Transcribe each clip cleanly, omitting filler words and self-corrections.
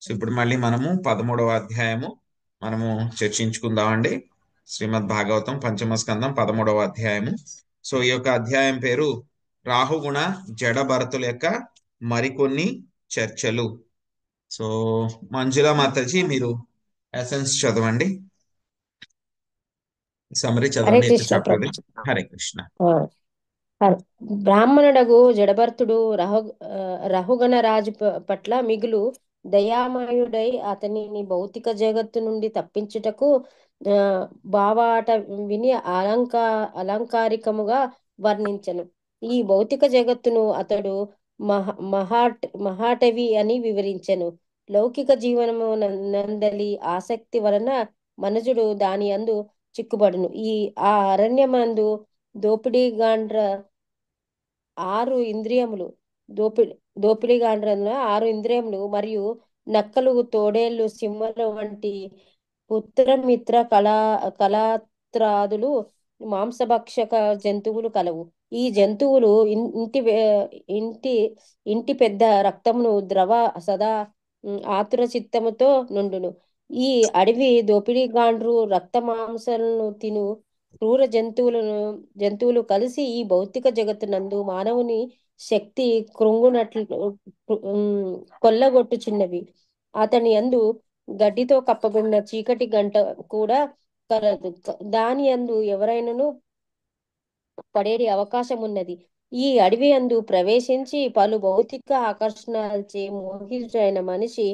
So ఇప్పుడు మళ్ళీ మనము 13వ అధ్యాయము మనము చర్చించుకుందామండి. శ్రీమద్ భాగవతం పంచమ స్కందం 13వ అధ్యాయము. సో ఈ యొక్క అధ్యాయం పేరు రాహుగుణ జడ భరతుల యొక్క మరికొన్ని చర్చలు. సో మంజుల మాతాజీ మీరు ఎసెన్స్ చదవండి, సమరీ హరే చదవండి, ఎత్తు కృష్ణ చాప్టర్ది. ప్రభుజీ. హరే కృష్ణ. ఆ, బ్రాహ్మణుడగు జడభర్తుడు రహుగణ రాజు పట్ల మిగులు దయామయుడై అతనిని భౌతిక జగత్తు నుండి తప్పించుటకు ఆ, బావాట విని అలంకారికముగా వర్ణించను. ఈ భౌతిక జగత్తును అతడు మహాటవి అని వివరించెను. లౌకిక జీవనము నందలి ఆసక్తి వలన మనుజుడు దాని యందు చిక్కుబడును. ఆ అరణ్యమందు దోపిడీగాండ్ర ఆరు ఇంద్రియములు దోపిడి దోపిడీగాండ్రంలో ఆరు ఇంద్రియములు మరియు నక్కలు, తోడేళ్లు, సింహలు వంటి పుత్రమిత్ర కళాత్రాదులు మాంసభక్షక జంతువులు కలవు. ఈ జంతువులు ఇంటి ఇంటి పెద్ద రక్తమును ద్రవ సదా ఆతుర చిత్తముతో నుండును. ఈ అడవి దోపిడీగాండ్రు రక్త మాంసాలను తిను క్రూర జంతువులు కలిసి ఈ భౌతిక జగత్తునందు మానవుని శక్తి కృంగునట్లు కొల్లగొట్టుచున్నవి. అతని యందు గడ్డితో కప్పబడిన చీకటి గంట కూడా కలదు. దాని యందు ఎవరైనాను పడేటి అవకాశం ఉన్నది. ఈ అడవి యందు ప్రవేశించి పలు భౌతిక ఆకర్షణలచే మోహితుడైన మనిషి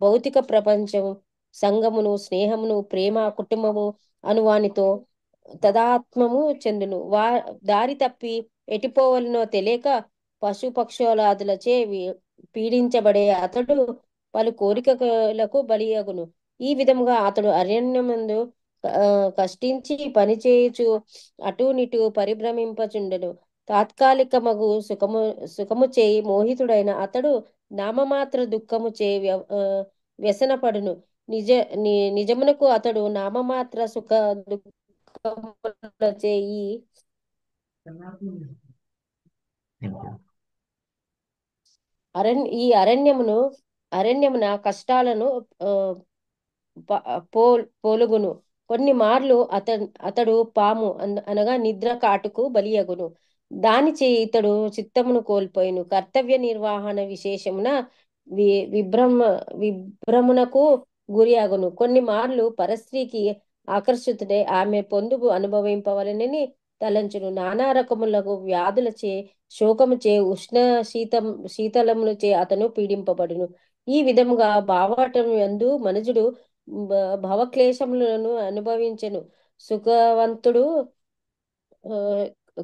భౌతిక ప్రపంచం, సంగమును, స్నేహమును, ప్రేమ, కుటుంబము అనువానితో తదాత్మము చెందును. దారి తప్పి ఎటుపోవలనో తెలియక పశుపక్షులాదులచే పీడించబడే అతడు పలు కోరికలకు బలియగును. ఈ విధముగా అతడు అరణ్యమందు ఆ, కష్టించి పనిచేయుచు అటూనిటూ పరిభ్రమింపచుండెను. తాత్కాలికమగు సుఖము చేయి మోహితుడైన అతడు నామమాత్ర దుఃఖము చే వ్యసనపడును. నిజ నిజమునకు అతడు నామమాత్ర సుఖ దుఃఖముల చేయి అరణ్యమున కష్టాలను ఆ, పోలుగును. కొన్ని మార్లు అతడు పాము అనగా నిద్ర కాటుకు బలియగును. దానిచే ఇతడు చిత్తమును కోల్పోయిను. కర్తవ్య నిర్వహణ విశేషమున విభ్రమ విభ్రమునకు గురి అగును. కొన్ని మార్లు పరస్త్రీకి ఆకర్షితుడై ఆమె పొందుగు అనుభవింపవలనని తలంచును. నానా రకములకు వ్యాధులచే, శోకముచే, శీతలములచే అతను పీడింపబడును. ఈ విధముగా భావాటం యందు మనుజుడు భవక్లేశములను అనుభవించెను. సుఖవంతుడు ఆ,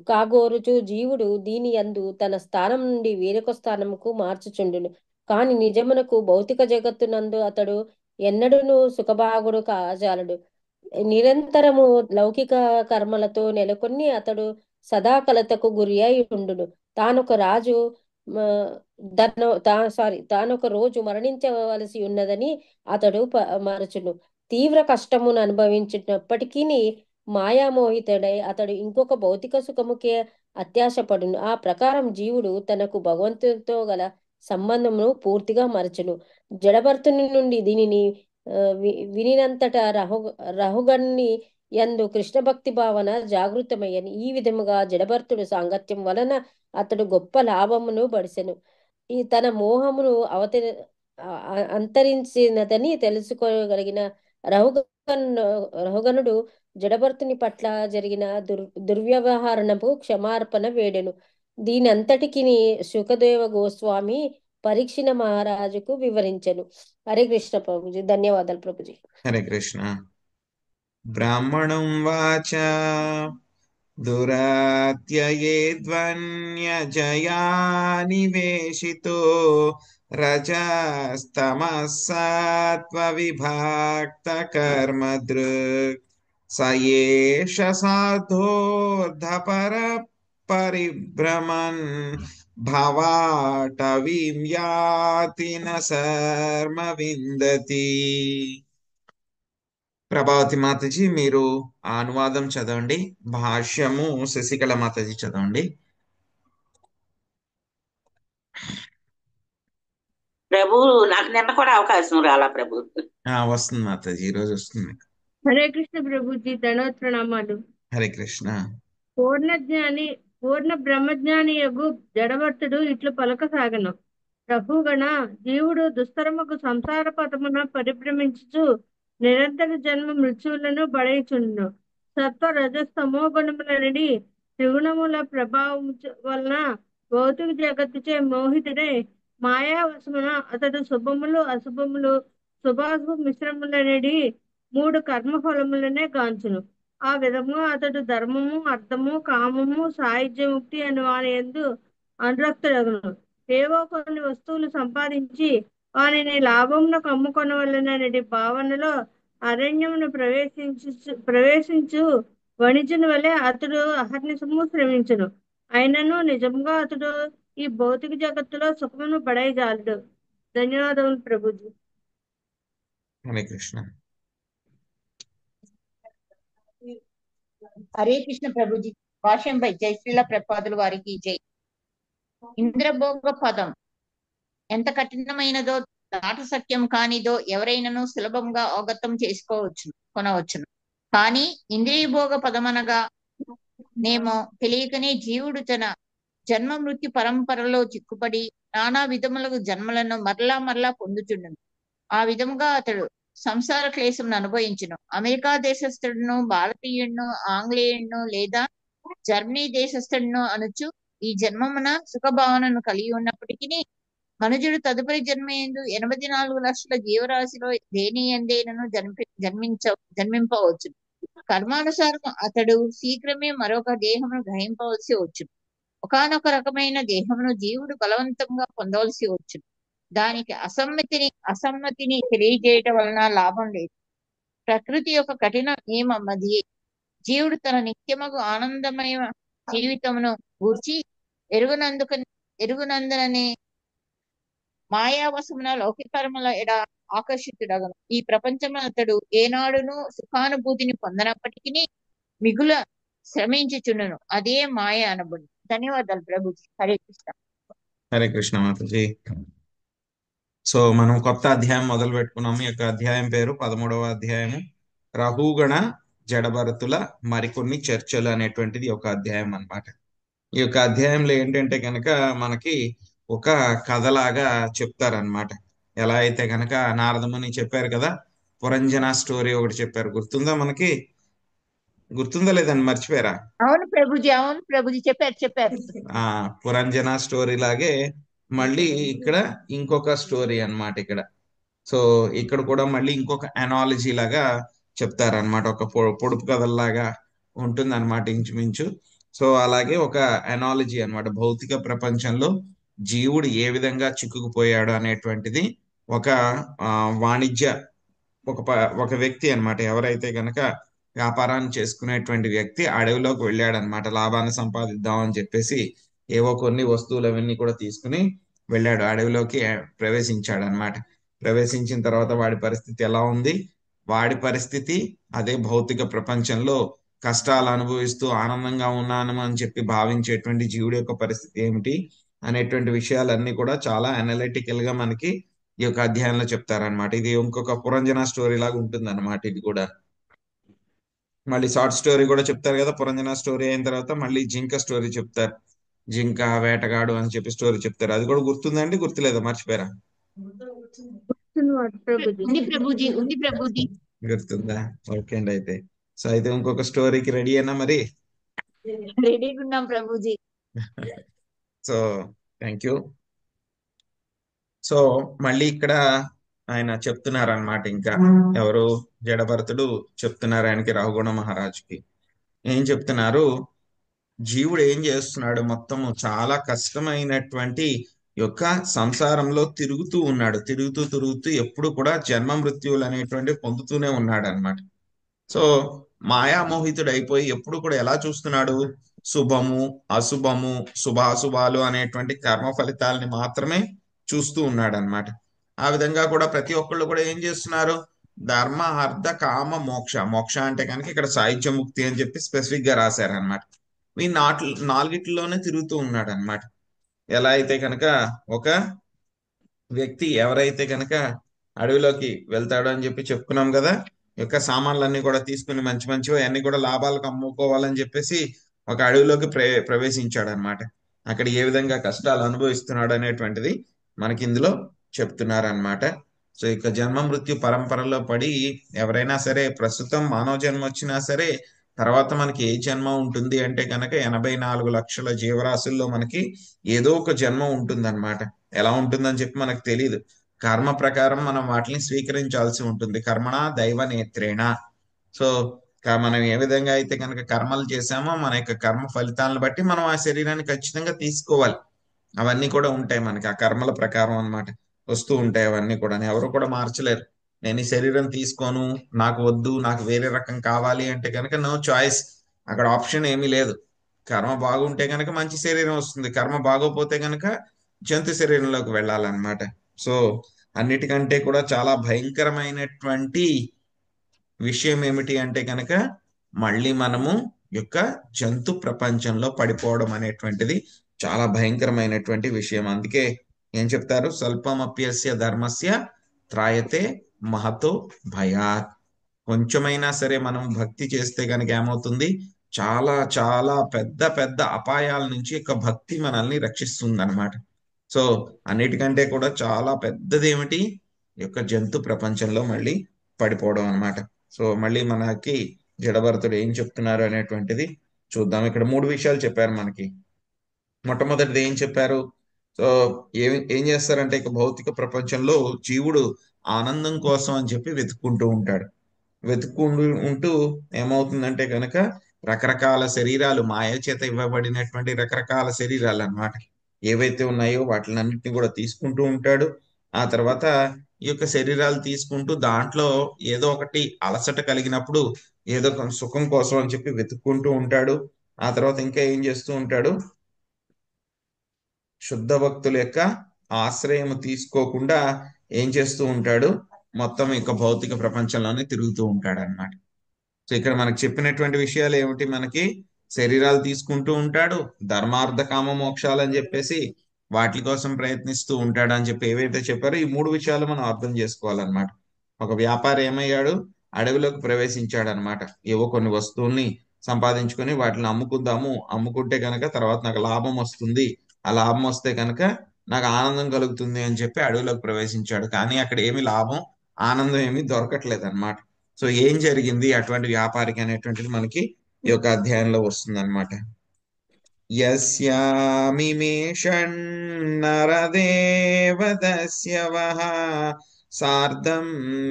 కాగోరుచు జీవుడు దీని యందు తన స్థానం నుండి వేరొక స్థానముకు మార్చుచుండును. కాని నిజమునకు భౌతిక జగత్తునందు అతడు ఎన్నడూను సుఖభాగుడు కాజాలడు. నిరంతరము లౌకిక కర్మలతో నెలకొని అతడు సదా కలతకు గురి అయి ఉండును. తానొక రాజు తానొక రోజు మరణించవలసి ఉన్నదని అతడు మరచును. తీవ్ర కష్టమును అనుభవించినప్పటికీ మాయామోహితుడై అతడు ఇంకొక భౌతిక సుఖముకే అత్యాశపడును. ఆ ప్రకారం జీవుడు తనకు భగవంతునితో గల సంబంధమును పూర్తిగా మరచును. జడభర్తుని నుండి దీనిని వినినంతట రహుగణ్ణి యందు కృష్ణ భక్తి భావన జాగృతమయ్యని. ఈ విధముగా జడభర్తుడు సాంగత్యం వలన అతడు గొప్ప లాభమును బడిసెను. తన మోహమును అంతరించినదని తెలుసుకోగలిగిన రహుగన్ రహుగణుడు జడభర్తుని పట్ల జరిగిన దుర్వ్యవహారణపు క్షమార్పణ వేడెను. దీనంతటికి శుకదేవ గోస్వామి పరీక్షణ మహారాజుకు వివరించెను. హరే కృష్ణ ప్రభుజీ. ధన్యవాదాలు ప్రభుజీ. హరే కృష్ణ. బ్రాహ్మణం వాచ దురత్యయేద్వన్యజయా నివేశితో రజస్తమః సత్వవిభక్త కర్మదృక్ స ఏష సాధోర్ధపర పరిభ్రమన్ భవాటవీం యాతి న శర్మ విందతి. ప్రభావతి మాతాజీ మీరు ఆ అనువాదం చదవండి, భాష్యము శశికళ మాతాజీ చదవండి. ప్రభు, నా నాకు నిన్న కూడా అవకాశం రాలా ప్రభు. వస్తుంది మాతాజీ, ఈ రోజు వస్తుంది. హరే కృష్ణ ప్రభుజీ, దండవత్ ప్రణామాలు. హరే కృష్ణ. పూర్ణజ్ఞాని పూర్ణ బ్రహ్మజ్ఞాని యగు జడభర్తుడు ఇట్లు పలకసాగను. ప్రభుగణ, జీవుడు దుస్తరముకు సంసార పథమున పరిభ్రమించుచు నిరంతర జన్మ మృత్యువులను బడైచుండును. సత్వ రజస్తమో గుణములనడి త్రిగుణముల ప్రభావము వలన భౌతిక జగత్తుచే మోహితుడై మాయావశమున అతడు శుభములు అశుభములు శుభాశుభ మిశ్రములనడి మూడు కర్మఫలములనే గాంచును. ఆ విధముగా అతడు ధర్మము, అర్థము, కామము, సాయుధ్యముక్తి అని వాని యందు అనురక్తుడగును. ఏవో కొన్ని వస్తువులు సంపాదించి వానిని లాభమునకు అమ్ముకొనవలెననే భావనలో అరణ్యమును ప్రవేశించు వణిజుని వలె అతడు అహర్నిశము శ్రమించును. అయినను నిజముగా అతడు ఈ భౌతిక జగత్తులో సుఖమును బడైజాలడు. ధన్యవాదములు ప్రభుజీ. హరే కృష్ణ. హరే కృష్ణ ప్రభుజీ. భాష్యంపై జై శ్రీల ప్రపాదులు వారికి జై. ఇంద్రభోగ పదం ఎంత కఠినమైనదో, దాట సత్యం కానిదో ఎవరైనాను సులభంగా అవగతం కొనవచ్చును. కానీ ఇంద్రియ భోగ పదమనగా నేమో తెలియకనే జీవుడు తన జన్మ మృత్యు పరంపరలో చిక్కుపడి నానా విధములకు జన్మలను మరలా మరలా పొందుచుండును. ఆ విధముగా అతడు సంసార క్లేశమును అనుభవించును. అమెరికా దేశస్థుడును, భారతీయుడును, ఆంగ్లేయుడును లేదా జర్మనీ దేశస్థుడును అనుచు ఈ జన్మమున సుఖభావనను కలిగి ఉన్నప్పటికీ మనుజుడు తదుపరి జన్మయందు 84 లక్షల జీవరాశిలో దేని ఎందేనను జన్మింపవచ్చు. కర్మానుసారం అతడు శీఘ్రమే మరొక దేహమును గ్రహింపవలసి వచ్చును. ఒకానొక రకమైన దేహమును జీవుడు బలవంతంగా పొందవలసి వచ్చును. దానికి అసమ్మతిని తెలియజేయటం వలన లాభం లేదు. ప్రకృతి యొక్క కఠిన నియమం అది. జీవుడు తన నిత్యమగు ఆనందమయ జీవితమును గూర్చి ఎరుగునందుననే మాయావశమున లౌకికర్మల ఎడ ఆకర్షితుడగను. ఈ ప్రపంచంలో అతడు ఏనాడును సుఖానుభూతిని పొందనప్పటికీ మిగుల శ్రమించుచుండును. అదే మాయ అనబడి. ధన్యవాదాలు ప్రభుజీ. హరే కృష్ణ. హరే కృష్ణ మాతాజీ. సో మనం కొత్త అధ్యాయం మొదలు పెట్టుకున్నాము. ఈ యొక్క అధ్యాయం పేరు 13వ అధ్యాయము, రహుగణ జడభరతుల మరికొన్ని చర్చలు అనేటువంటిది ఒక అధ్యాయం అన్నమాట. ఈ యొక్క అధ్యాయంలో ఏంటంటే కనుక మనకి ఒక కథలాగా చెప్తారనమాట. ఎలా అయితే కనుక నారదముని చెప్పారు కదా, పురంజన స్టోరీ ఒకటి చెప్పారు. గుర్తుందా లేదండి, మర్చిపోయారా? అవును ప్రభుజీ చెప్పారు. పురంజన స్టోరీ లాగే మళ్ళీ ఇక్కడ ఇంకొక స్టోరీ అన్నమాట. సో ఇక్కడ కూడా మళ్ళీ ఇంకొక అనాలజీ లాగా చెప్తారనమాట. ఒక పొడుపు కథల్లాగా ఉంటుంది అనమాట ఇంచుమించు. సో అలాగే ఒక అనాలజీ అన్నమాట. భౌతిక ప్రపంచంలో జీవుడు ఏ విధంగా చిక్కుకుపోయాడు అనేటువంటిది ఒక వాణిజ్య ఒక వ్యక్తి అన్నమాట. ఎవరైతే గనక వ్యాపారాన్ని చేసుకునేటువంటి వ్యక్తి అడవిలోకి వెళ్ళాడు అనమాట. లాభాన్ని సంపాదిద్దామని చెప్పేసి ఏవో కొన్ని వస్తువులు అవన్నీ కూడా తీసుకుని వెళ్ళాడు, అడవిలోకి ప్రవేశించాడు అనమాట. ప్రవేశించిన తర్వాత వాడి పరిస్థితి ఎలా ఉంది? వాడి పరిస్థితి అదే భౌతిక ప్రపంచంలో కష్టాలు అనుభవిస్తూ ఆనందంగా ఉన్నాను అని చెప్పి భావించేటువంటి జీవుడి యొక్క పరిస్థితి ఏమిటి అనేటువంటి విషయాలన్నీ కూడా చాలా అనలిటికల్ గా మనకి ఈ యొక్క అధ్యాయంలో చెప్తారనమాట. ఇది ఇంకొక పురంజన స్టోరీ లాగా ఉంటుంది అనమాట. ఇది కూడా మళ్ళీ షార్ట్ స్టోరీ కూడా చెప్తారు కదా. పురంజన స్టోరీ అయిన తర్వాత మళ్ళీ జింక స్టోరీ చెప్తారు. జింక వేటగాడు అని చెప్పి స్టోరీ చెప్తారు. అది కూడా గుర్తుందండి, గుర్తులేదా, మర్చిపోయారా? ఉంది ప్రభుజీ. గుర్తుందా? ఓకే అండి. అయితే ఇంకొక స్టోరీకి రెడీ అయినా మరి? రెడీగా ఉన్నాం Prabhuji. So thank you. So మళ్ళీ ఇక్కడ ఆయన చెప్తున్నారనమాట. ఇంకా ఎవరు? జడభరతుడు చెప్తున్నారు ఆయనకి, రఘుగుణ మహారాజుకి. ఏం చెప్తున్నారు? జీవుడు ఏం చేస్తున్నాడు? మొత్తము చాలా కష్టమైనటువంటి యొక్క సంసారంలో తిరుగుతూ ఉన్నాడు. తిరుగుతూ ఎప్పుడు కూడా జన్మ మృత్యువులు అనేటువంటి పొందుతూనే ఉన్నాడు అనమాట. సో మాయామోహితుడు అయిపోయి ఎప్పుడు కూడా ఎలా చూస్తున్నాడు? శుభము అశుభము శుభాశుభాలు అనేటువంటి కర్మ ఫలితాలని మాత్రమే చూస్తూ ఉన్నాడు అనమాట. ఆ విధంగా కూడా ప్రతి ఒక్కళ్ళు కూడా ఏం చేస్తున్నారు? ధర్మ అర్థ కామ మోక్ష అంటే కనుక ఇక్కడ సాయుధ్య ముక్తి అని చెప్పి స్పెసిఫిక్ గా రాశారనమాట. ఈ నాలుగిట్లోనే తిరుగుతూ ఉన్నాడు అనమాట. ఎలా అయితే కనుక ఒక వ్యక్తి ఎవరైతే కనుక అడవిలోకి వెళ్తాడు అని చెప్పి చెప్పుకున్నాం కదా, ఈ యొక్క సామాన్లన్నీ కూడా తీసుకుని మంచి మంచివి అన్ని కూడా లాభాలకు అమ్ముకోవాలని చెప్పేసి ఒక అడవిలోకి ప్రవేశించాడు అనమాట. అక్కడ ఏ విధంగా కష్టాలు అనుభవిస్తున్నాడు అనేటువంటిది మనకి ఇందులో చెప్తున్నారనమాట. సో ఇక జన్మ మృత్యు పరంపరలో పడి ఎవరైనా సరే ప్రస్తుతం మానవ జన్మ వచ్చినా సరే తర్వాత మనకి ఏ జన్మ ఉంటుంది అంటే కనుక 84 లక్షల జీవరాశుల్లో మనకి ఏదో ఒక జన్మ ఉంటుందన్నమాట. ఎలా ఉంటుందని చెప్పి మనకు తెలియదు. కర్మ ప్రకారం మనం వాటిని స్వీకరించాల్సి ఉంటుంది. కర్మణ దైవ నేత్రేణ. సో మనం ఏ విధంగా అయితే కనుక కర్మలు చేసామో మన యొక్క కర్మ ఫలితాలను బట్టి మనం ఆ శరీరాన్ని ఖచ్చితంగా తీసుకోవాలి. అవన్నీ కూడా ఉంటాయి మనకి ఆ కర్మల ప్రకారం అన్నమాట. వస్తూ ఉంటాయి అవన్నీ కూడా, ఎవరు కూడా మార్చలేరు. నేను ఈ శరీరం తీసుకోను, నాకు వద్దు, నాకు వేరే రకం కావాలి అంటే కనుక నో చాయిస్. అక్కడ ఆప్షన్ ఏమీ లేదు. కర్మ బాగుంటే కనుక మంచి శరీరం వస్తుంది, కర్మ బాగోపోతే కనుక జంతు శరీరంలోకి వెళ్ళాలన్నమాట. సో అన్నిటికంటే కూడా చాలా భయంకరమైనటువంటి విషయం ఏమిటి అంటే కనుక మళ్ళీ మనము యొక్క జంతు ప్రపంచంలో పడిపోవడం అనేటువంటిది చాలా భయంకరమైనటువంటి విషయం. అందుకే ఏం చెప్తారు, స్వల్పమప్యస్య ధర్మస్య త్రాయతే మహతో భయాత్. కొంచెమైనా సరే మనం భక్తి చేస్తే కనుక ఏమవుతుంది, చాలా చాలా పెద్ద పెద్ద అపాయాల నుంచి యొక్క భక్తి మనల్ని రక్షిస్తుంది అనమాట. సో అన్నిటికంటే కూడా చాలా పెద్దది ఏమిటి, ఈ యొక్క జంతు ప్రపంచంలో మళ్ళీ పడిపోవడం అనమాట. సో మళ్ళీ మనకి జడభరతుడు ఏం చెప్తున్నారు అనేటువంటిది చూద్దాం. ఇక్కడ 3 విషయాలు చెప్పారు మనకి. మొట్టమొదటిది ఏం చెప్పారు, సో ఏం చేస్తారంటే ఇక భౌతిక ప్రపంచంలో జీవుడు ఆనందం కోసం అని చెప్పి వెతుక్కుంటూ ఉంటాడు. వెతుక్కుంటూ ఉంటూ ఏమవుతుందంటే కనుక రకరకాల శరీరాలు, మాయ చేత ఇవ్వబడినటువంటి రకరకాల శరీరాలు అన్నమాట ఏవైతే ఉన్నాయో వాటిలన్నింటినీ కూడా తీసుకుంటూ ఉంటాడు. ఆ తర్వాత ఈ యొక్క శరీరాలు తీసుకుంటూ దాంట్లో ఏదో ఒకటి అలసట కలిగినప్పుడు ఏదో ఒక సుఖం కోసం అని చెప్పి వెతుక్కుంటూ ఉంటాడు. ఆ తర్వాత ఇంకా ఏం చేస్తూ ఉంటాడు, శుద్ధ భక్తుల యొక్క ఆశ్రయం తీసుకోకుండా ఏం చేస్తూ ఉంటాడు, మొత్తం యొక్క భౌతిక ప్రపంచంలోనే తిరుగుతూ ఉంటాడు అన్నమాట. సో ఇక్కడ మనకు చెప్పినటువంటి విషయాలు ఏమిటి, మనకి శరీరాలు తీసుకుంటూ ఉంటాడు, ధర్మార్థ కామ మోక్షాలు అని చెప్పేసి వాటి కోసం ప్రయత్నిస్తూ ఉంటాడు అని చెప్పి ఏవైతే చెప్పారో ఈ 3 విషయాలు మనం అర్థం చేసుకోవాలన్నమాట. ఒక వ్యాపారి ఏమయ్యాడు, అడవిలోకి ప్రవేశించాడు అనమాట. ఏవో కొన్ని వస్తువుల్ని సంపాదించుకొని వాటిని అమ్ముకుందాము, అమ్ముకుంటే కనుక తర్వాత నాకు లాభం వస్తుంది, ఆ లాభం వస్తే కనుక నాకు ఆనందం కలుగుతుంది అని చెప్పి అడవిలోకి ప్రవేశించాడు. కానీ అక్కడ ఏమి లాభం ఆనందం ఏమీ దొరకట్లేదు అనమాట. సో ఏం జరిగింది అటువంటి వ్యాపారికి అనేటువంటిది మనకి ఈ యొక్క అధ్యాయంలో వస్తుంది అనమాట. యస్యామిమేషన్నరదేవదస్యవః సార్ధం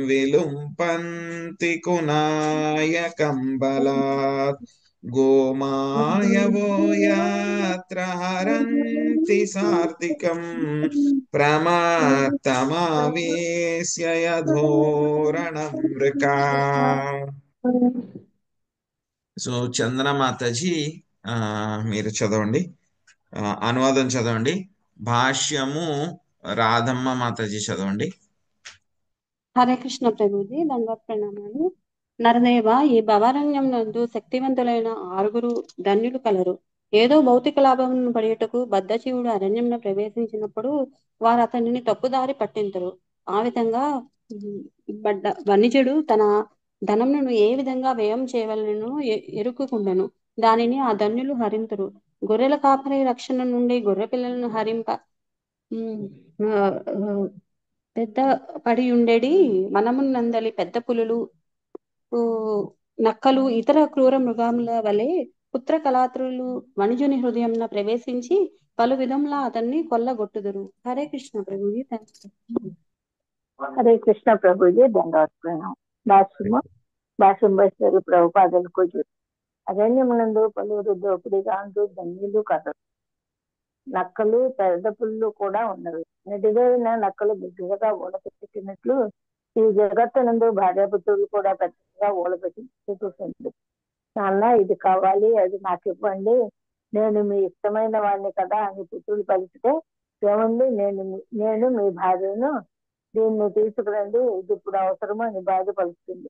విలుంపంతి కునాయకం బలాత్ గోమాయవో యాత్ర హరంతి సార్థికం ప్రమాత్తమావేశ్య యథోరణం మృకా. సో చందన మాతాజీ మీరు చదవండి, అనువాదం చదవండి. భాష్యము రాధమ్మ మాతాజీ చదవండి. హరే కృష్ణ ప్రభుజీ, దండవత్ ప్రణామాలు. నరదేవ, ఈ భవారణ్యం నందు శక్తివంతులైన 6 ధన్యులు కలరు. ఏదో భౌతిక లాభమును పడియుటకు బద్ధజీవుడు అరణ్యంలో ప్రవేశించినప్పుడు వారు అతనిని తప్పుదారి పట్టింతురు. ఆ విధంగా వణిజుడు తన ధనమును ఏ విధంగా వ్యయం చేయవలనో ఎరుకుకుండెను. దానిని ఆ ధన్యులు హరింతురు. గొర్రెల కాపరి రక్షణ నుండి గొర్రె పిల్లలను హరింప పెద్ద పడి ఉండేడి మనమునందలి పెద్ద పులులు, నక్కలు, ఇతర క్రూర మృగముల వలె పుత్ర కళాత్రులు వణిజుని హృదయంలో ప్రవేశించి పలు విధంలా అతన్ని కొల్లగొట్టుదురు. హరే కృష్ణ ప్రభుజీ. హరే కృష్ణ ప్రభుజీ, దండవత్ ప్రణామం. భాష్యం ప్రభుపాదలకు అరణ్యమునందు పలువురు దోపిడిగాంటూ ధన్యులు కలరు. నక్కలు, పెద్ద పుల్లు కూడా ఉన్నవి. నిడిదైన నక్కలు బిగ్గరగా ఊడపెట్టినట్లు ఈ జగత్తునందు భార్యాపుత్రులు కూడా పెద్దగా ఊడపెట్టి చూస్తుంది. నాన్న ఇది కావాలి, అది నాకు ఇవ్వండి, నేను మీ ఇష్టమైన వాడిని కదా అని పుత్రులు పలికితే, ఏముంది, నేను మీ భార్యను, దీన్ని తీసుకురండి, ఇది ఇప్పుడు అవసరమో అని భార్య పలుకుతుంది.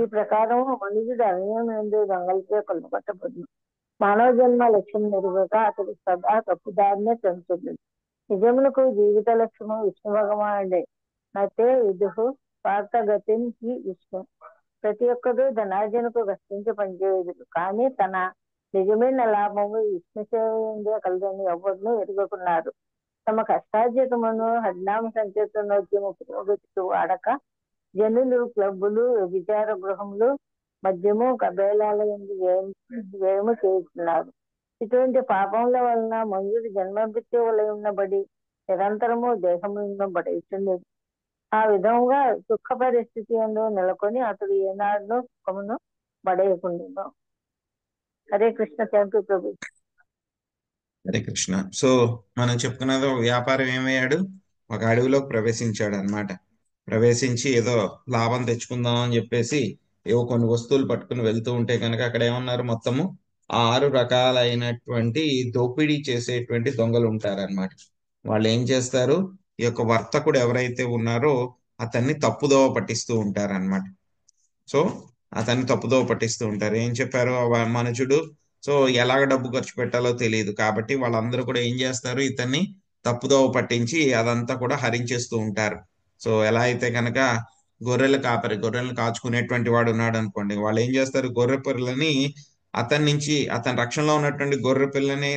ఈ ప్రకారం మనుషుడు అరణ్యం నుండి దొంగలకే కొల్లగొట్టబడును. మానవ జన్మ లక్ష్యం నెరవేరక అతడు సదా తప్పుదారినే చెందుతుంది. నిజమునకు జీవిత లక్ష్యము విష్ణు భగవానుడే. నతే విదుహు స్వార్థగతిం హి విష్ణు. ప్రతి ఒక్కరు ధనార్జనకు కష్టించి పనిచేయదు, కానీ తన నిజమైన లాభము విష్ణు సేవ కలదని ఎవరినూ ఎరుగుకున్నారు. తమ కష్టార్జితమును హరినామ సంకీర్తనోద్యమ పురోగతికి వాడక జనులు క్లబ్బులు, వ్యభిచార గృహములు, మద్యము, కబేళాల ఎందు వ్యయము చేస్తున్నారు. ఇటువంటి పాపముల వలన మనుషుడు జన్మమృత్యు వలయబడి నిరంతరము దేహములను పడేస్తున్నది. ఆ విధముగా దుఃఖ పరిస్థితి ఎందు నెలకొని అతడు ఏనాడును సుఖమును పడేయకుండా. Hare Krishna. Thank you Prabhu. Hare Krishna. So మనం చెప్పుకున్నది ఒక వ్యాపారం ఏమయ్యాడు, ఒక అడవిలోకి ప్రవేశించాడు అనమాట. ప్రవేశించి ఏదో లాభం తెచ్చుకుందాం అని చెప్పేసి ఏవో కొన్ని వస్తువులు పట్టుకుని వెళ్తూ ఉంటే కనుక అక్కడ ఏమన్నారు, మొత్తము 6 రకాలైనటువంటి దోపిడీ చేసేటువంటి దొంగలు ఉంటారన్నమాట. వాళ్ళు ఏం చేస్తారు, ఈ యొక్క వర్తకుడు ఎవరైతే ఉన్నారో అతన్ని తప్పుదోవ పట్టిస్తూ ఉంటారన్నమాట. సో అతన్ని తప్పుదోవ పట్టిస్తూ ఉంటారు. ఏం చెప్పారు మనుషుడు, సో ఎలాగ డబ్బు ఖర్చు పెట్టాలో తెలియదు కాబట్టి వాళ్ళందరూ కూడా ఏం చేస్తారు, ఇతన్ని తప్పుదోవ పట్టించి అదంతా కూడా హరించేస్తూ ఉంటారు. సో ఎలా అయితే కనుక గొర్రెలను కాచుకునేటువంటి వాడు ఉన్నాడు అనుకోండి, వాళ్ళు ఏం చేస్తారు, గొర్రె పిల్లని అతని రక్షణలో ఉన్నటువంటి గొర్రె పిల్లని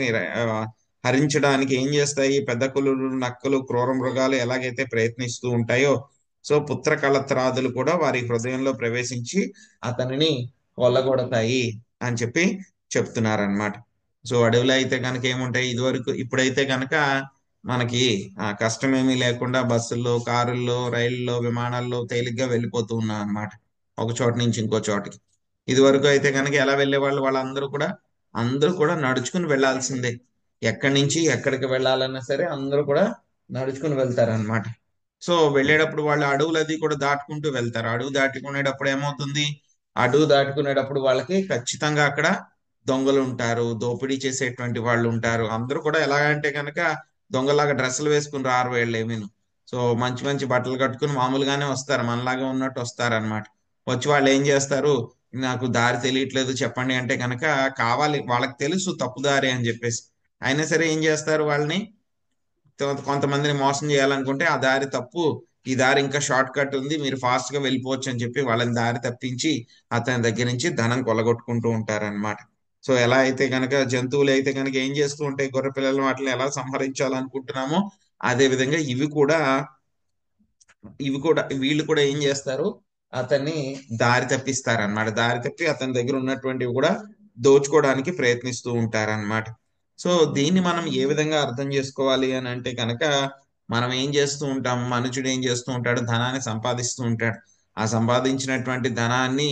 హరించడానికి ఏం చేస్తాయి, పెద్ద కులులు, నక్కలు, క్రూర మృగాలు ఎలాగైతే ప్రయత్నిస్తూ ఉంటాయో, సో పుత్ర కళత్రాదులు కూడా వారి హృదయంలో ప్రవేశించి అతనిని కొల్లగొడతాయి అని చెప్పి చెప్తున్నారనమాట. సో అడవిలో అయితే కనుక ఏముంటాయి, ఇప్పుడైతే కనుక మనకి కష్టం ఏమీ లేకుండా బస్సుల్లో, కారుల్లో, రైళ్లలో, విమానాల్లో తేలిగ్గా వెళ్ళిపోతూ ఉన్నాం అనమాట, ఒక చోట నుంచి ఇంకో చోటకి. ఇదివరకు అయితే కనుక ఎలా వెళ్ళేవాళ్ళు, అందరూ కూడా నడుచుకుని వెళ్లాల్సిందే. ఎక్కడి నుంచి ఎక్కడికి వెళ్ళాలన్నా సరే అందరూ కూడా నడుచుకుని వెళ్తారనమాట. సో వెళ్ళేటప్పుడు వాళ్ళు అడవులు అది కూడా దాటుకుంటూ వెళ్తారు. అడవు దాటుకునేటప్పుడు వాళ్ళకి ఖచ్చితంగా అక్కడ దొంగలు ఉంటారు, దోపిడీ చేసేటువంటి వాళ్ళు ఉంటారు. అందరూ కూడా ఎలాగంటే కనుక దొంగలాగా డ్రెస్సులు వేసుకుని రారు వీళ్ళేమీను. సో మంచి మంచి బట్టలు కట్టుకుని మామూలుగానే వస్తారు, మనలాగా ఉన్నట్టు వస్తారనమాట. వచ్చి వాళ్ళు ఏం చేస్తారు, నాకు దారి తెలియట్లేదు చెప్పండి అంటే కనుక వాళ్ళకి తెలుసు తప్పు దారి అని చెప్పేసి, అయినా సరే ఏం చేస్తారు, వాళ్ళని కొంతమందిని మోసం చేయాలనుకుంటే ఆ దారి తప్పు, ఈ దారి ఇంకా షార్ట్ కట్ ఉంది, మీరు ఫాస్ట్ గా వెళ్ళిపోవచ్చు అని చెప్పి వాళ్ళని దారి తప్పించి అతని దగ్గర నుంచి ధనం కొల్లగొట్టుకుంటూ ఉంటారన్నమాట. సో ఎలా అయితే కనుక జంతువులు అయితే కనుక ఏం చేస్తూ ఉంటాయి, గొర్రె పిల్లలు వాటిని ఎలా సంహరించాలనుకుంటున్నామో అదే విధంగా వీళ్ళు కూడా ఏం చేస్తారు, అతన్ని దారి తప్పిస్తారనమాట. దారి తప్పి అతని దగ్గర ఉన్నటువంటివి కూడా దోచుకోవడానికి ప్రయత్నిస్తూ ఉంటారనమాట. సో దీన్ని మనం ఏ విధంగా అర్థం చేసుకోవాలి అని అంటే కనుక, మనం ఏం చేస్తూ ఉంటాం, మనుషుడు ఏం చేస్తూ ఉంటాడు, ధనాన్ని సంపాదిస్తూ ఉంటాడు. ఆ సంపాదించినటువంటి ధనాన్ని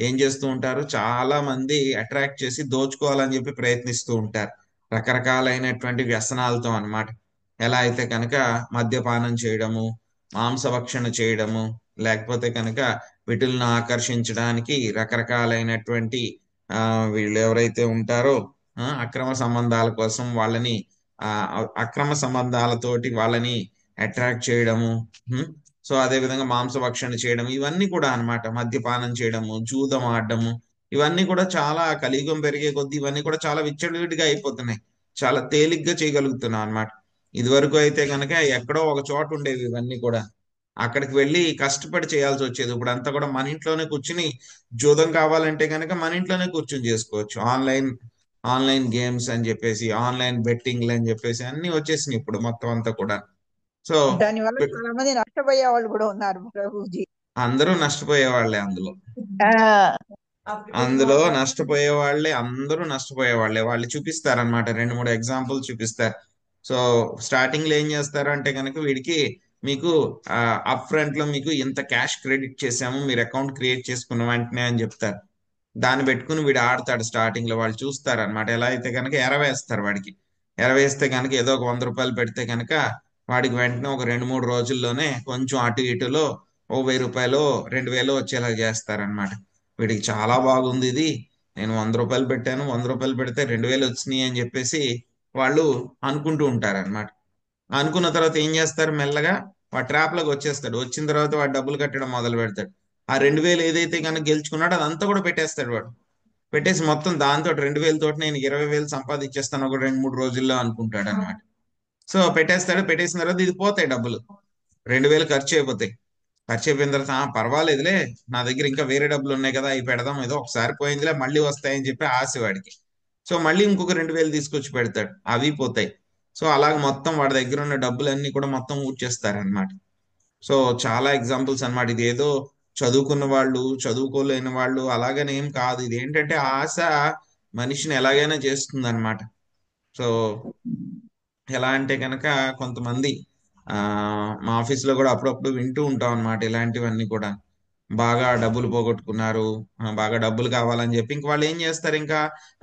ఏం చేస్తూ ఉంటారు, చాలా మంది అట్రాక్ట్ చేసి దోచుకోవాలని చెప్పి ప్రయత్నిస్తూ ఉంటారు, రకరకాలైనటువంటి వ్యసనాలతో అన్నమాట. ఎలా అయితే కనుక మద్యపానం చేయడము, మాంసభక్షణ చేయడము, లేకపోతే కనుక వీటిల్ని ఆకర్షించడానికి రకరకాలైనటువంటి వీళ్ళు ఎవరైతే ఉంటారో అక్రమ సంబంధాల కోసం అక్రమ సంబంధాలతోటి వాళ్ళని అట్రాక్ట్ చేయడము. సో అదే విధంగా మాంసభక్షణ చేయడం, ఇవన్నీ కూడా అన్నమాట. మద్యపానం చేయడము, జూదం ఆడడము, ఇవన్నీ కూడా చాలా కలియుగం పెరిగే కొద్దీ ఇవన్నీ కూడా చాలా విచ్చలవిడిగా అయిపోతున్నాయి, చాలా తేలిగ్గా చేయగలుగుతున్నాం అన్నమాట. ఇదివరకు అయితే కనుక ఎక్కడో ఒక చోట ఉండేవి ఇవన్నీ కూడా, అక్కడికి వెళ్ళి కష్టపడి చేయాల్సి వచ్చేది. ఇప్పుడు అంతా కూడా మన ఇంట్లోనే కూర్చుని జూదం కావాలంటే కనుక మన ఇంట్లోనే కూర్చుని చేసుకోవచ్చు. ఆన్లైన్ గేమ్స్ అని చెప్పేసి, ఆన్లైన్ బెట్టింగ్లు అని చెప్పేసి అన్ని వచ్చేసినాయి ఇప్పుడు మొత్తం అంతా కూడా. సో దానివల్ల చాలా మంది నష్టపోయే వాళ్ళు కూడా ఉన్నారు ప్రభుజీ. అందరూ నష్టపోయే వాళ్ళే, అందులో అందరూ నష్టపోయే వాళ్ళే. వాళ్ళు చూపిస్తారనమాట, 2-3 ఎగ్జాంపుల్ చూపిస్తారు. సో స్టార్టింగ్ లో ఏం చేస్తారు అంటే కనుక, వీడికి మీకు అప్ ఫ్రంట్ లో మీకు ఇంత క్యాష్ క్రెడిట్ చేసాము, మీరు అకౌంట్ క్రియేట్ చేసుకున్న వెంటనే అని చెప్తారు. దాన్ని పెట్టుకుని వీడు ఆడతాడు. స్టార్టింగ్ లో వాళ్ళు చూస్తారు అనమాట. ఎలా అయితే కనుక ఎరవేస్తారు, వాడికి ఎరవేస్తే కనుక ఏదో ఒక 100 రూపాయలు పెడితే కనుక వాడికి వెంటనే ఒక 2-3 రోజుల్లోనే కొంచెం అటు ఇటులో ఓ 1000 రూపాయలు 2000 వచ్చేలా చేస్తారనమాట. వీడికి చాలా బాగుంది ఇది, నేను 100 రూపాయలు పెట్టాను, 100 రూపాయలు పెడితే 2000 వచ్చినాయి అని చెప్పేసి వాళ్ళు అనుకుంటూ ఉంటారనమాట. అనుకున్న తర్వాత ఏం చేస్తారు, మెల్లగా వాడు ట్రాప్ లోకి వచ్చేస్తాడు. వచ్చిన తర్వాత వాడు డబ్బులు కట్టడం మొదలు పెడతాడు. ఆ 2000 ఏదైతే కనుక గెలుచుకున్నాడో అదంతా కూడా పెట్టేస్తాడు వాడు. పెట్టేసి మొత్తం దాంతో 2000 తోటి నేను 20,000 సంపాదించేస్తాను ఒక 2-3 రోజుల్లో అనుకుంటాడు అనమాట. సో పెట్టేస్తాడు, పెట్టేసిన తర్వాత ఇది పోతాయి డబ్బులు, 2000 ఖర్చు అయిపోతాయి. ఖర్చు అయిపోయిన తర్వాత పర్వాలేదులే, నా దగ్గర ఇంకా వేరే డబ్బులు ఉన్నాయి కదా, అవి పెడదాం, ఏదో ఒకసారి పోయిందిలే మళ్ళీ వస్తాయని చెప్పి ఆశ వాడికి. సో మళ్ళీ ఇంకొక 2000 తీసుకొచ్చి పెడతాడు, అవి పోతాయి. సో అలాగ మొత్తం వాడి దగ్గర ఉన్న డబ్బులన్నీ కూడా మొత్తం ఊడ్చేస్తారనమాట. సో చాలా ఎగ్జాంపుల్స్ అన్నమాట. ఇది ఏదో చదువుకున్న వాళ్ళు చదువుకోలేని వాళ్ళు అలాగనే ఏం కాదు. ఇది ఏంటంటే ఆశ మనిషిని ఎలాగైనా చేస్తుంది అనమాట. సో ఎలా అంటే కనుక కొంతమంది ఆ మా ఆఫీస్ లో కూడా అప్పుడప్పుడు వింటూ ఉంటాం అనమాట ఇలాంటివన్నీ కూడా. బాగా డబ్బులు పోగొట్టుకున్నారు, బాగా డబ్బులు కావాలని చెప్పి ఇంక వాళ్ళు ఏం చేస్తారు, ఇంకా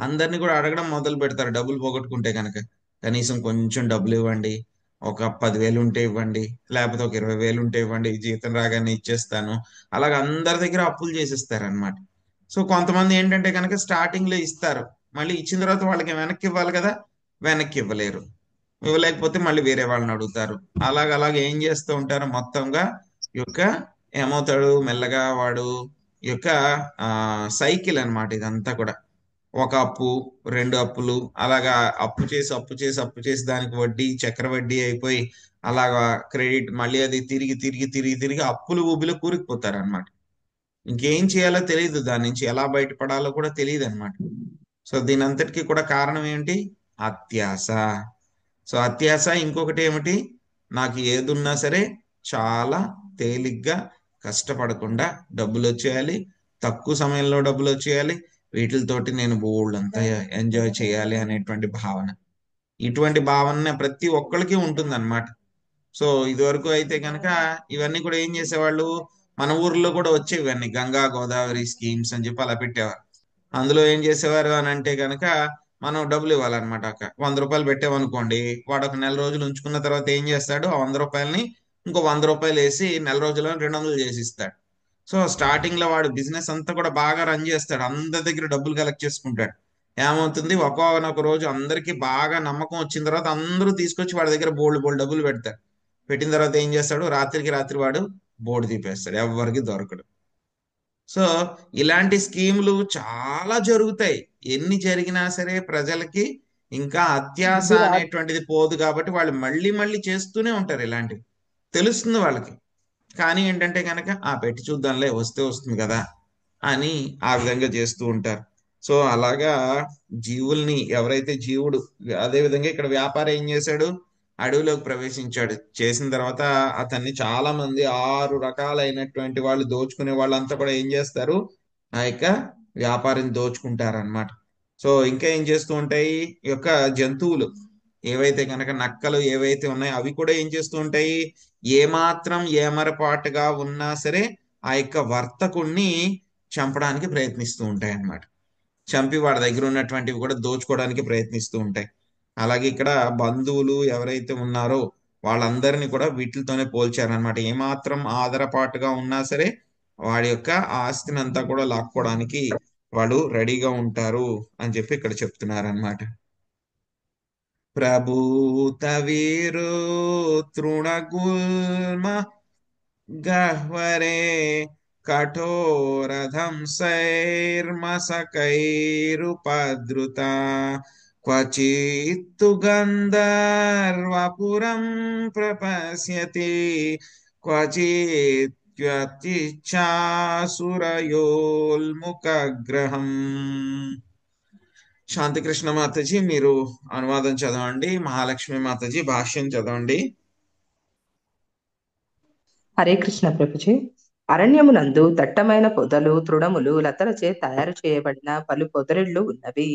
అందరినీ కూడా అడగడం మొదలు పెడతారు. డబ్బులు పోగొట్టుకుంటే కనుక కనీసం కొంచెం డబ్బులు ఇవ్వండి, ఒక 10,000 ఉంటే ఇవ్వండి, లేకపోతే ఒక 20,000 ఉంటే ఇవ్వండి, జీతం రాగానే ఇచ్చేస్తాను. అలాగ అందరి దగ్గర అప్పులు చేసేస్తారు అనమాట. సో కొంతమంది ఏంటంటే కనుక స్టార్టింగ్ లో ఇస్తారు, మళ్ళీ ఇచ్చిన తర్వాత వాళ్ళకి వెనక్కి ఇవ్వాలి కదా, వెనక్కి ఇవ్వలేరు. ఇవ్వలేకపోతే మళ్ళీ వేరే వాళ్ళని అడుగుతారు. అలాగ ఏం చేస్తూ ఉంటారు మొత్తంగా ఈ యొక్క ఏమవుతాడు మెల్లగా వాడు ఈ యొక్క సైకిల్ అన్నమాట ఇదంతా కూడా. ఒక అప్పు, 2 అప్పులు, అలాగా అప్పు చేసి అప్పు చేసి అప్పు చేసి దానికి వడ్డీ చక్ర వడ్డీ అయిపోయి అలాగా క్రెడిట్, మళ్ళీ అది తిరిగి తిరిగి తిరిగి తిరిగి అప్పులు ఊబిలో కూరుకుపోతారు అనమాట. ఇంకేం చేయాలో తెలియదు, దాని నుంచి ఎలా బయటపడాలో కూడా తెలియదు అనమాట. సో దీని అంతటికీ కూడా కారణం ఏంటి? అత్యాశ. సో అత్యాశ, ఇంకొకటి ఏమిటి, నాకు ఏదున్నా సరే చాలా తేలిగ్గా కష్టపడకుండా డబ్బులు వచ్చేయాలి, తక్కువ సమయంలో డబ్బులు వచ్చేయాలి, వీటితోటి నేను బోల్డ్ అంతా ఎంజాయ్ చేయాలి అనేటువంటి భావన. ఇటువంటి భావన ప్రతి ఒక్కరికి ఉంటుంది అనమాట. సో ఇదివరకు అయితే కనుక ఇవన్నీ కూడా ఏం చేసేవాళ్ళు, మన ఊర్లో కూడా వచ్చేవి ఇవన్నీ గంగా గోదావరి స్కీమ్స్ అని చెప్పి అలా పెట్టేవారు. అందులో ఏం చేసేవారు అని అంటే కనుక మనం డబ్బులు ఇవ్వాలన్నమాట. 100 రూపాయలు పెట్టామనుకోండి, వాడు ఒక నెల రోజులు ఉంచుకున్న తర్వాత ఏం చేస్తాడు, ఆ 100 రూపాయలని ఇంకో 100 రూపాయలు వేసి నెల రోజుల్లో 200 చేసి ఇస్తాడు. సో స్టార్టింగ్ లో వాడు బిజినెస్ అంతా కూడా బాగా రన్ చేస్తాడు, అందరి దగ్గర డబ్బులు కలెక్ట్ చేసుకుంటాడు. ఏమవుతుంది, ఒక్కొక్క రోజు అందరికి బాగా నమ్మకం వచ్చిన తర్వాత అందరూ తీసుకొచ్చి వాడి దగ్గర బోల్డ్ బోల్డ్ డబ్బులు పెడతారు. పెట్టిన తర్వాత ఏం చేస్తాడు, రాత్రికి రాత్రి వాడు బోర్డు తీపేస్తాడు, ఎవరికి దొరకడు. సో ఇలాంటి స్కీములు చాలా జరుగుతాయి. ఎన్ని జరిగినా సరే ప్రజలకి ఇంకా అత్యాశ అనేటువంటిది పోదు, కాబట్టి వాళ్ళు మళ్ళీ మళ్ళీ చేస్తూనే ఉంటారు ఇలాంటివి. తెలుస్తుంది వాళ్ళకి, కానీ ఏంటంటే కనుక పెట్టి చూద్దాంలే, వస్తే వస్తుంది కదా అని ఆ విధంగా చేస్తూ ఉంటారు. సో అలాగా జీవుల్ని ఎవరైతే జీవుడు, అదే విధంగా ఇక్కడ వ్యాపారి ఏం చేశాడు, అడవిలోకి ప్రవేశించాడు. చేసిన తర్వాత అతన్ని చాలా మంది 6 రకాలైనటువంటి వాళ్ళు దోచుకునే వాళ్ళంతా కూడా ఏం చేస్తారు, ఆ యొక్క వ్యాపారిని దోచుకుంటారన్నమాట. సో ఇంకా ఏం చేస్తూ ఉంటాయి, ఈ యొక్క జంతువులు ఏవైతే కనుక నక్కలు ఏవైతే ఉన్నాయో అవి కూడా ఏం చేస్తూ ఉంటాయి, ఏమాత్రం ఏమరపాటుగా ఉన్నా సరే ఆ యొక్క వర్తకుణ్ణి చంపడానికి ప్రయత్నిస్తూ ఉంటాయి అన్నమాట. చంపి వాడి దగ్గర ఉన్నటువంటివి కూడా దోచుకోవడానికి ప్రయత్నిస్తూ ఉంటాయి. అలాగే ఇక్కడ బంధువులు ఎవరైతే ఉన్నారో వాళ్ళందరినీ కూడా వీటితోనే పోల్చారనమాట. ఏమాత్రం ఆదరపాటుగా ఉన్నా సరే వాడి యొక్క ఆస్తిని అంతా కూడా లాక్కోవడానికి వాళ్ళు రెడీగా ఉంటారు అని చెప్పి ఇక్కడ చెప్తున్నారనమాట. ప్రభూత వీరు తృణగుల్మ గహ్వరే కఠోరధంసైర్మసకైరుపద్రుత క్వచిత్తు గంధర్వపురం ప్రపశ్యతి క్వచిత్యతిచ్ఛాసురయోల్ముఖగ్రహం. శాంతికృష్ణ మాతాజీ మీరు అనువాదం చదవండి, మహాలక్ష్మి మాతాజీ భాష్యం చదవండి. హరే కృష్ణ ప్రభుజీ. అరణ్యమునందు దట్టమైన పొదలు, తృణములు, లతలచే తయారు చేయబడిన పలు పొదరిళ్లు ఉన్నవి.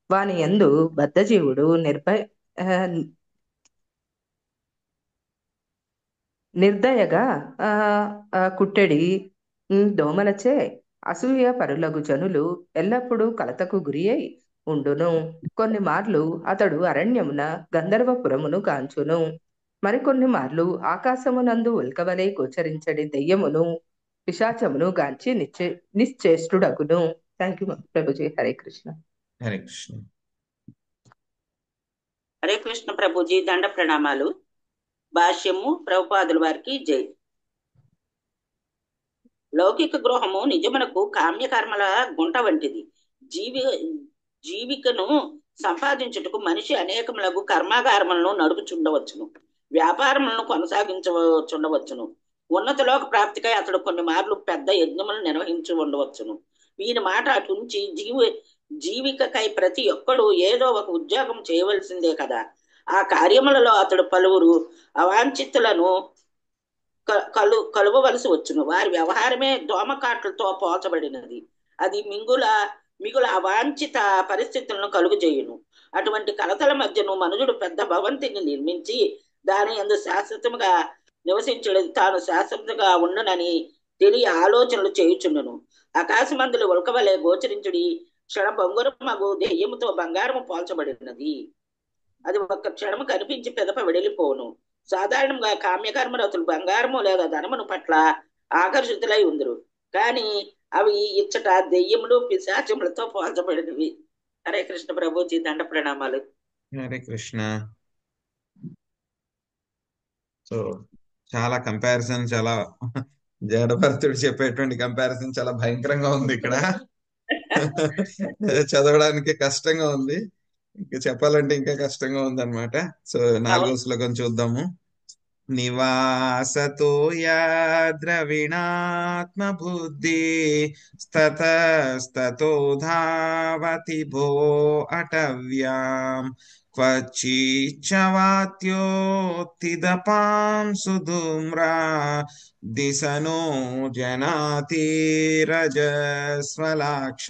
వాని యందు బద్ధజీవుడు నిర్దయగా కుట్టెడి దోమలచే అసూయ పరులగు జనులు ఎల్లప్పుడూ కలతకు గురి అయి ఉండును. కొన్ని మార్లు అతడు అరణ్యమున గంధర్వపురమును గాంచును. మరికొన్ని మార్లు ఆకాశమునందు ఉల్కవలే గోచరించడి దెయ్యమును పిశాచమును గాంచి నిశ్చేష్టుడగును. Thank you Prabhuji. హరే కృష్ణ. హరే కృష్ణ. హరే కృష్ణ ప్రభుజీ, దండ ప్రణామాలు. భాష్యము ప్రభుపాదుల వారికి జై. లౌకిక గృహము నిజమునకు కామ్యకర్మల గుంట వంటిది. జీవికను సంపాదించుటకు మనిషి అనేకములకు కర్మాగారములను నడుపుచుండవచ్చును, వ్యాపారములను కొనసాగించుండవచ్చును. ఉన్నత లోక ప్రాప్తికై అతడు కొన్ని మార్లు పెద్ద యజ్ఞములను నిర్వహించి ఉండవచ్చును. వీని మాట అటుంచి జీవికకై ప్రతి ఒక్కడు ఏదో ఒక ఉద్యోగం చేయవలసిందే కదా. ఆ కార్యములలో అతడు పలువురు అవాంఛితులను కలువవలసి వచ్చును. వారి వ్యవహారమే దోమకాట్లతో పోల్చబడినది. అది మిగుల అవాంఛిత పరిస్థితులను కలుగు చేయును. అటువంటి కలతల మధ్యను మనుషుడు పెద్ద భవంతిని నిర్మించి దాని యందు శాశ్వతముగా నివసించడం తాను శాశ్వతంగా ఉండనని తెలియ ఆలోచనలు చేయుచుండును. ఆకాశమందులు ఉల్కవలే గోచరించుడి క్షణ బొంగురమగు దెయ్యముతో బంగారము పోల్చబడినది. అది ఒక్క క్షణము కనిపించి పెదప వెడలిపోను. సాధారణంగా కామ్యకర్మరతులు బంగారము లేదా ధనమును పట్ల ఆకర్షితులై ఉందరు, కానీ అవి ఇచ్చట దెయ్యములు పిశాచములతో పోల్చబడినవి. హరే కృష్ణ ప్రభుజీ, దండ ప్రణామాలు. హరే కృష్ణ. సో చాలా కంపారిజన్, చాలా జడభరతుడు చెప్పేటువంటి కంపారిజన్ చాలా భయంకరంగా ఉంది. ఇక్కడ చదవడానికి కష్టంగా ఉంది, ఇంకా చెప్పాలంటే ఇంకా కష్టంగా ఉంది అనమాట. సో 4వ శ్లోకం చూద్దాము. నివాసతో యా ద్రవిణాత్మ బుద్ధి స్తతస్తతో ధావతి భో అటవ్యాం క్వచిచ్చవాత్యోత్థిదపాం సుధూమ్రా దిశనో జనాతి రజస్వలాక్ష.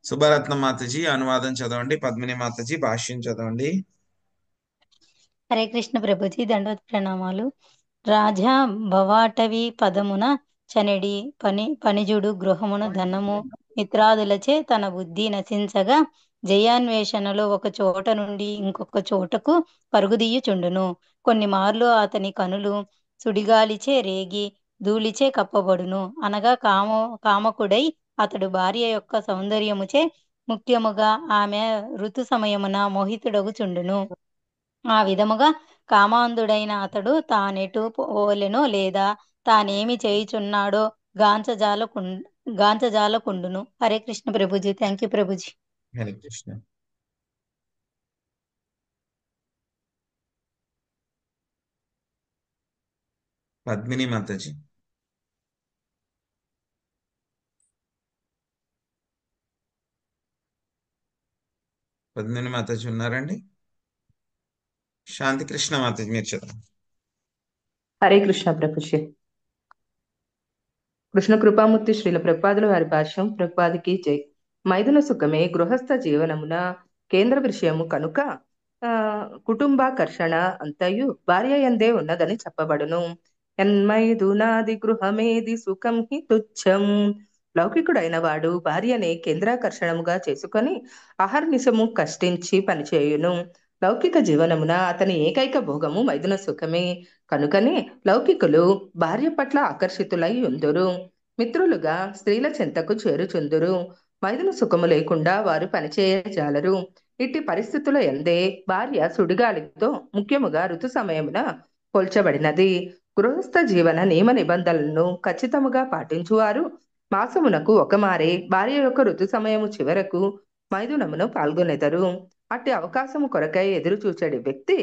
సుబ్బరత్న మాతజీ అనువాదం చదవండి, పద్మిని మాతజీ భాష్యం చదవండి. హరే కృష్ణ ప్రభుజీ, దండవత్ ప్రణామాలు. రాజా భవాటవి పదమున చనడి పనిజుడు గృహమును ధనము మిత్రాదులచే తన బుద్ధి నశించగా జయాన్వేషణలో ఒక చోట నుండి ఇంకొక చోటకు పరుగుదీయుచుండును. కొన్ని మార్లు అతని కనులు సుడిగాలిచే రేగి ధూళిచే కప్పబడును. అనగా కామకుడై అతడు భార్య యొక్క సౌందర్యముచే ముఖ్యముగా ఆమె ఋతు సమయమున మోహితుడగుచుండును. ఆ విధముగా కామాంధుడైన అతడు తానెటు పోలెనో లేదా తానేమి చేయుచున్నాడో గాంచజాలకుండును. హరే కృష్ణ ప్రభుజీ. Thank you Prabhuji. హరే కృష్ణ. పద్మిని మాతాజీ. పద్మిని మాతాజీ ఉన్నారండి? శాంతి కృష్ణ మాతాజీ మీరు చదవండి. హరే కృష్ణ ప్రభుజీ. కృష్ణ కృపామూర్తి శ్రీల ప్రభుపాదుల వారి భాష్యం. ప్రభుపాదికి జై. మైథున సుఖమే గృహస్థ జీవనమున కేంద్ర విషయము కనుక కుటుంబాకర్షణ అంతయు భార్య యందే ఉన్నదని చెప్పబడును. ఎన్మైదునాది గృహమేది సుఖం హి తుచ్చం. లౌకికుడైన వాడు భార్యనే కేంద్రాకర్షణముగా చేసుకొని అహర్నిశము కష్టించి పనిచేయును. లౌకిక జీవనమున అతని ఏకైక భోగము మైథున సుఖమే. కనుకనే లౌకికులు భార్య పట్ల ఆకర్షితులై ఉందురు. మిత్రులుగా స్త్రీల చెంతకు చేరుచుందురు. మైథున సుఖము లేకుండా వారు పనిచేయజాలరు. ఇట్టి పరిస్థితుల యందే భార్య సుడిగాలితో ముఖ్యముగా ఋతు సమయమున పోల్చబడినది. గృహస్థ జీవన నియమ నిబంధనలను ఖచ్చితముగా పాటించువారు మాసమునకు ఒక మారే భార్య యొక్క ఋతు సమయము చివరకు మైథునమును పాల్గొనెదరు. అట్టి అవకాశము కొరకై ఎదురు చూచడి వ్యక్తి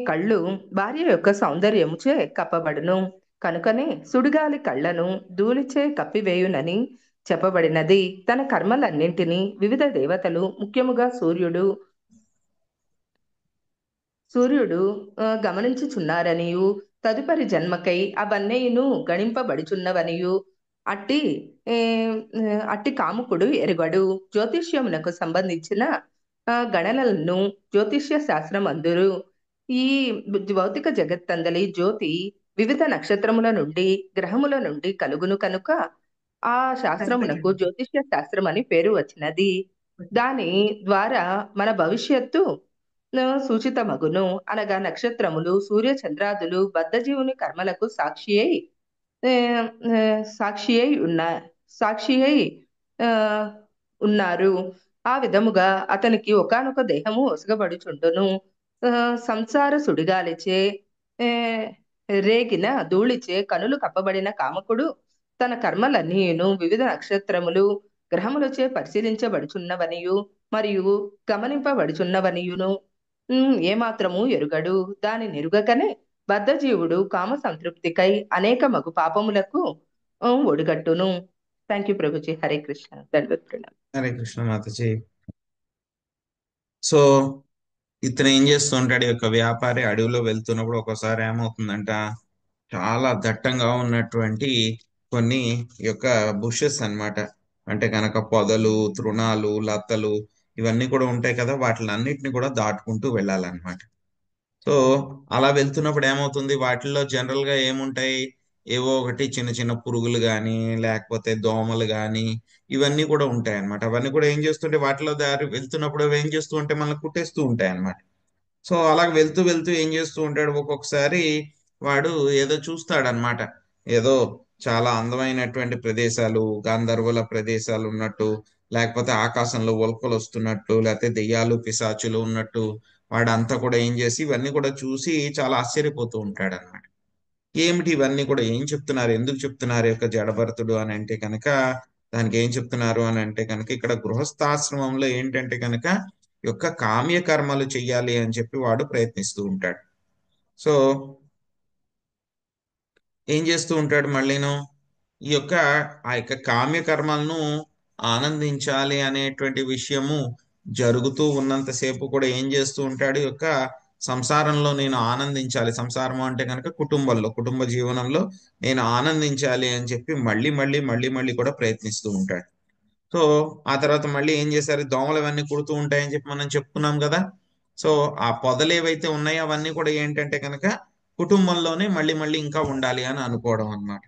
కళ్ళు భార్య యొక్క సౌందర్యముచే కప్పబడును. కనుకనే సుడిగాలి కళ్ళను ధూళిచే కప్పివేయునని చెప్పబడినది. తన కర్మలన్నింటినీ వివిధ దేవతలు ముఖ్యముగా సూర్యుడు గమనించుచున్నారనియు తదుపరి జన్మకై అవన్నీయును గణింపబడుచున్నవనియు అట్టి కాముకుడు ఎరుగడు. జ్యోతిష్యమునకు సంబంధించిన గణనలను జ్యోతిష్య శాస్త్రం అందురు. ఈ భౌతిక జగత్తందలి జ్యోతి వివిధ నక్షత్రముల నుండి గ్రహముల నుండి కలుగును కనుక ఆ శాస్త్రమునకు జ్యోతిష్య శాస్త్రం అని పేరు వచ్చినది. దాని ద్వారా మన భవిష్యత్తు సూచితమగును. అనగా నక్షత్రములు సూర్య చంద్రాదులు బద్ధజీవుని కర్మలకు సాక్షి అయి ఉన్నారు. ఆ విధముగా అతనికి ఒకానొక దేహము ఒసగబడుచుండును. సంసార సుడిగాలిచే రేగిన ధూళిచే కనులు కప్పబడిన కామకుడు తన కర్మలన్నీయును వివిధ నక్షత్రములు గ్రహములచే పరిశీలించబడుచున్నవనియు మరియు గమనింపబడుచున్నవనియును ఏమాత్రము ఎరుగడు. దాని నెరుగకనే బద్ధజీవుడు కామ సంతృప్తికై అనేక మగు పాపములకు ఒడిగట్టును. Thank you Prabhuji. హరే కృష్ణ. దండవత్ ప్రణామం. హరే కృష్ణ మాతాజీ. సో ఇతను ఏం చేస్తూ ఉంటాడు, ఈ యొక్క వ్యాపారి అడవిలో వెళ్తున్నప్పుడు ఒకసారి ఏమవుతుందంట, చాలా దట్టంగా ఉన్నటువంటి కొన్ని ఈ యొక్క బుషెస్ అన్నమాట, అంటే కనుక పొదలు, తృణాలు, లతలు ఇవన్నీ కూడా ఉంటాయి కదా, వాటిలన్నిటిని కూడా దాటుకుంటూ వెళ్ళాలన్నమాట. సో అలా వెళ్తున్నప్పుడు ఏమవుతుంది, వాటిల్లో జనరల్ గా ఏముంటాయి, ఏవో ఒకటి చిన్న చిన్న పురుగులు కానీ లేకపోతే దోమలు కానీ ఇవన్నీ కూడా ఉంటాయి అన్నమాట. అవన్నీ కూడా ఏం చేస్తుంటే వాటిలో దారి వెళ్తున్నప్పుడు అవి ఏం చేస్తూ ఉంటాయి, మనల్ని కుట్టేస్తూ ఉంటాయి అన్నమాట. సో అలా వెళ్తూ వెళ్తూ ఏం చేస్తూ ఉంటాడు, ఒక్కొక్కసారి వాడు ఏదో చూస్తాడనమాట, ఏదో చాలా అందమైనటువంటి ప్రదేశాలు, గంధర్వుల ప్రదేశాలు ఉన్నట్టు, లేకపోతే ఆకాశంలో ఉల్కలు వస్తున్నట్టు, లేకపోతే దెయ్యాలు పిశాచులు ఉన్నట్టు, వాడంతా కూడా ఏం చేసి ఇవన్నీ కూడా చూసి చాలా ఆశ్చర్యపోతూ ఉంటాడు అనమాట. ఏమిటి ఇవన్నీ కూడా, ఏం చెప్తున్నారు, ఎందుకు చెప్తున్నారు ఈ యొక్క జడభరతుడు అని అంటే కనుక, దానికి ఏం చెప్తున్నారు అని అంటే కనుక, ఇక్కడ గృహస్థాశ్రమంలో ఏంటంటే కనుక ఈ యొక్క కామ్య కర్మలు చెయ్యాలి అని చెప్పి వాడు ప్రయత్నిస్తూ ఉంటాడు. సో ఏం చేస్తూ ఉంటాడు మళ్ళీను, ఈ యొక్క ఆ యొక్క కామ్య కర్మలను ఆనందించాలి అనేటువంటి విషయము జరుగుతూ ఉన్నంతసేపు కూడా ఏం చేస్తూ ఉంటాడు, ఈ యొక్క సంసారంలో నేను ఆనందించాలి, సంసారం అంటే కనుక కుటుంబంలో, కుటుంబ జీవనంలో నేను ఆనందించాలి అని చెప్పి మళ్ళీ మళ్ళీ మళ్ళీ మళ్ళీ కూడా ప్రయత్నిస్తూ ఉంటాడు. సో ఆ తర్వాత మళ్ళీ ఏం చేశారు, దోమలు అవన్నీ కుడుతూ ఉంటాయని చెప్పి మనం చెప్పుకున్నాం కదా. సో ఆ పొదలు ఏవైతే ఉన్నాయో అవన్నీ కూడా ఏంటంటే కనుక కుటుంబంలోనే మళ్ళీ మళ్ళీ ఇంకా ఉండాలి అని అనుకోవడం అన్నమాట.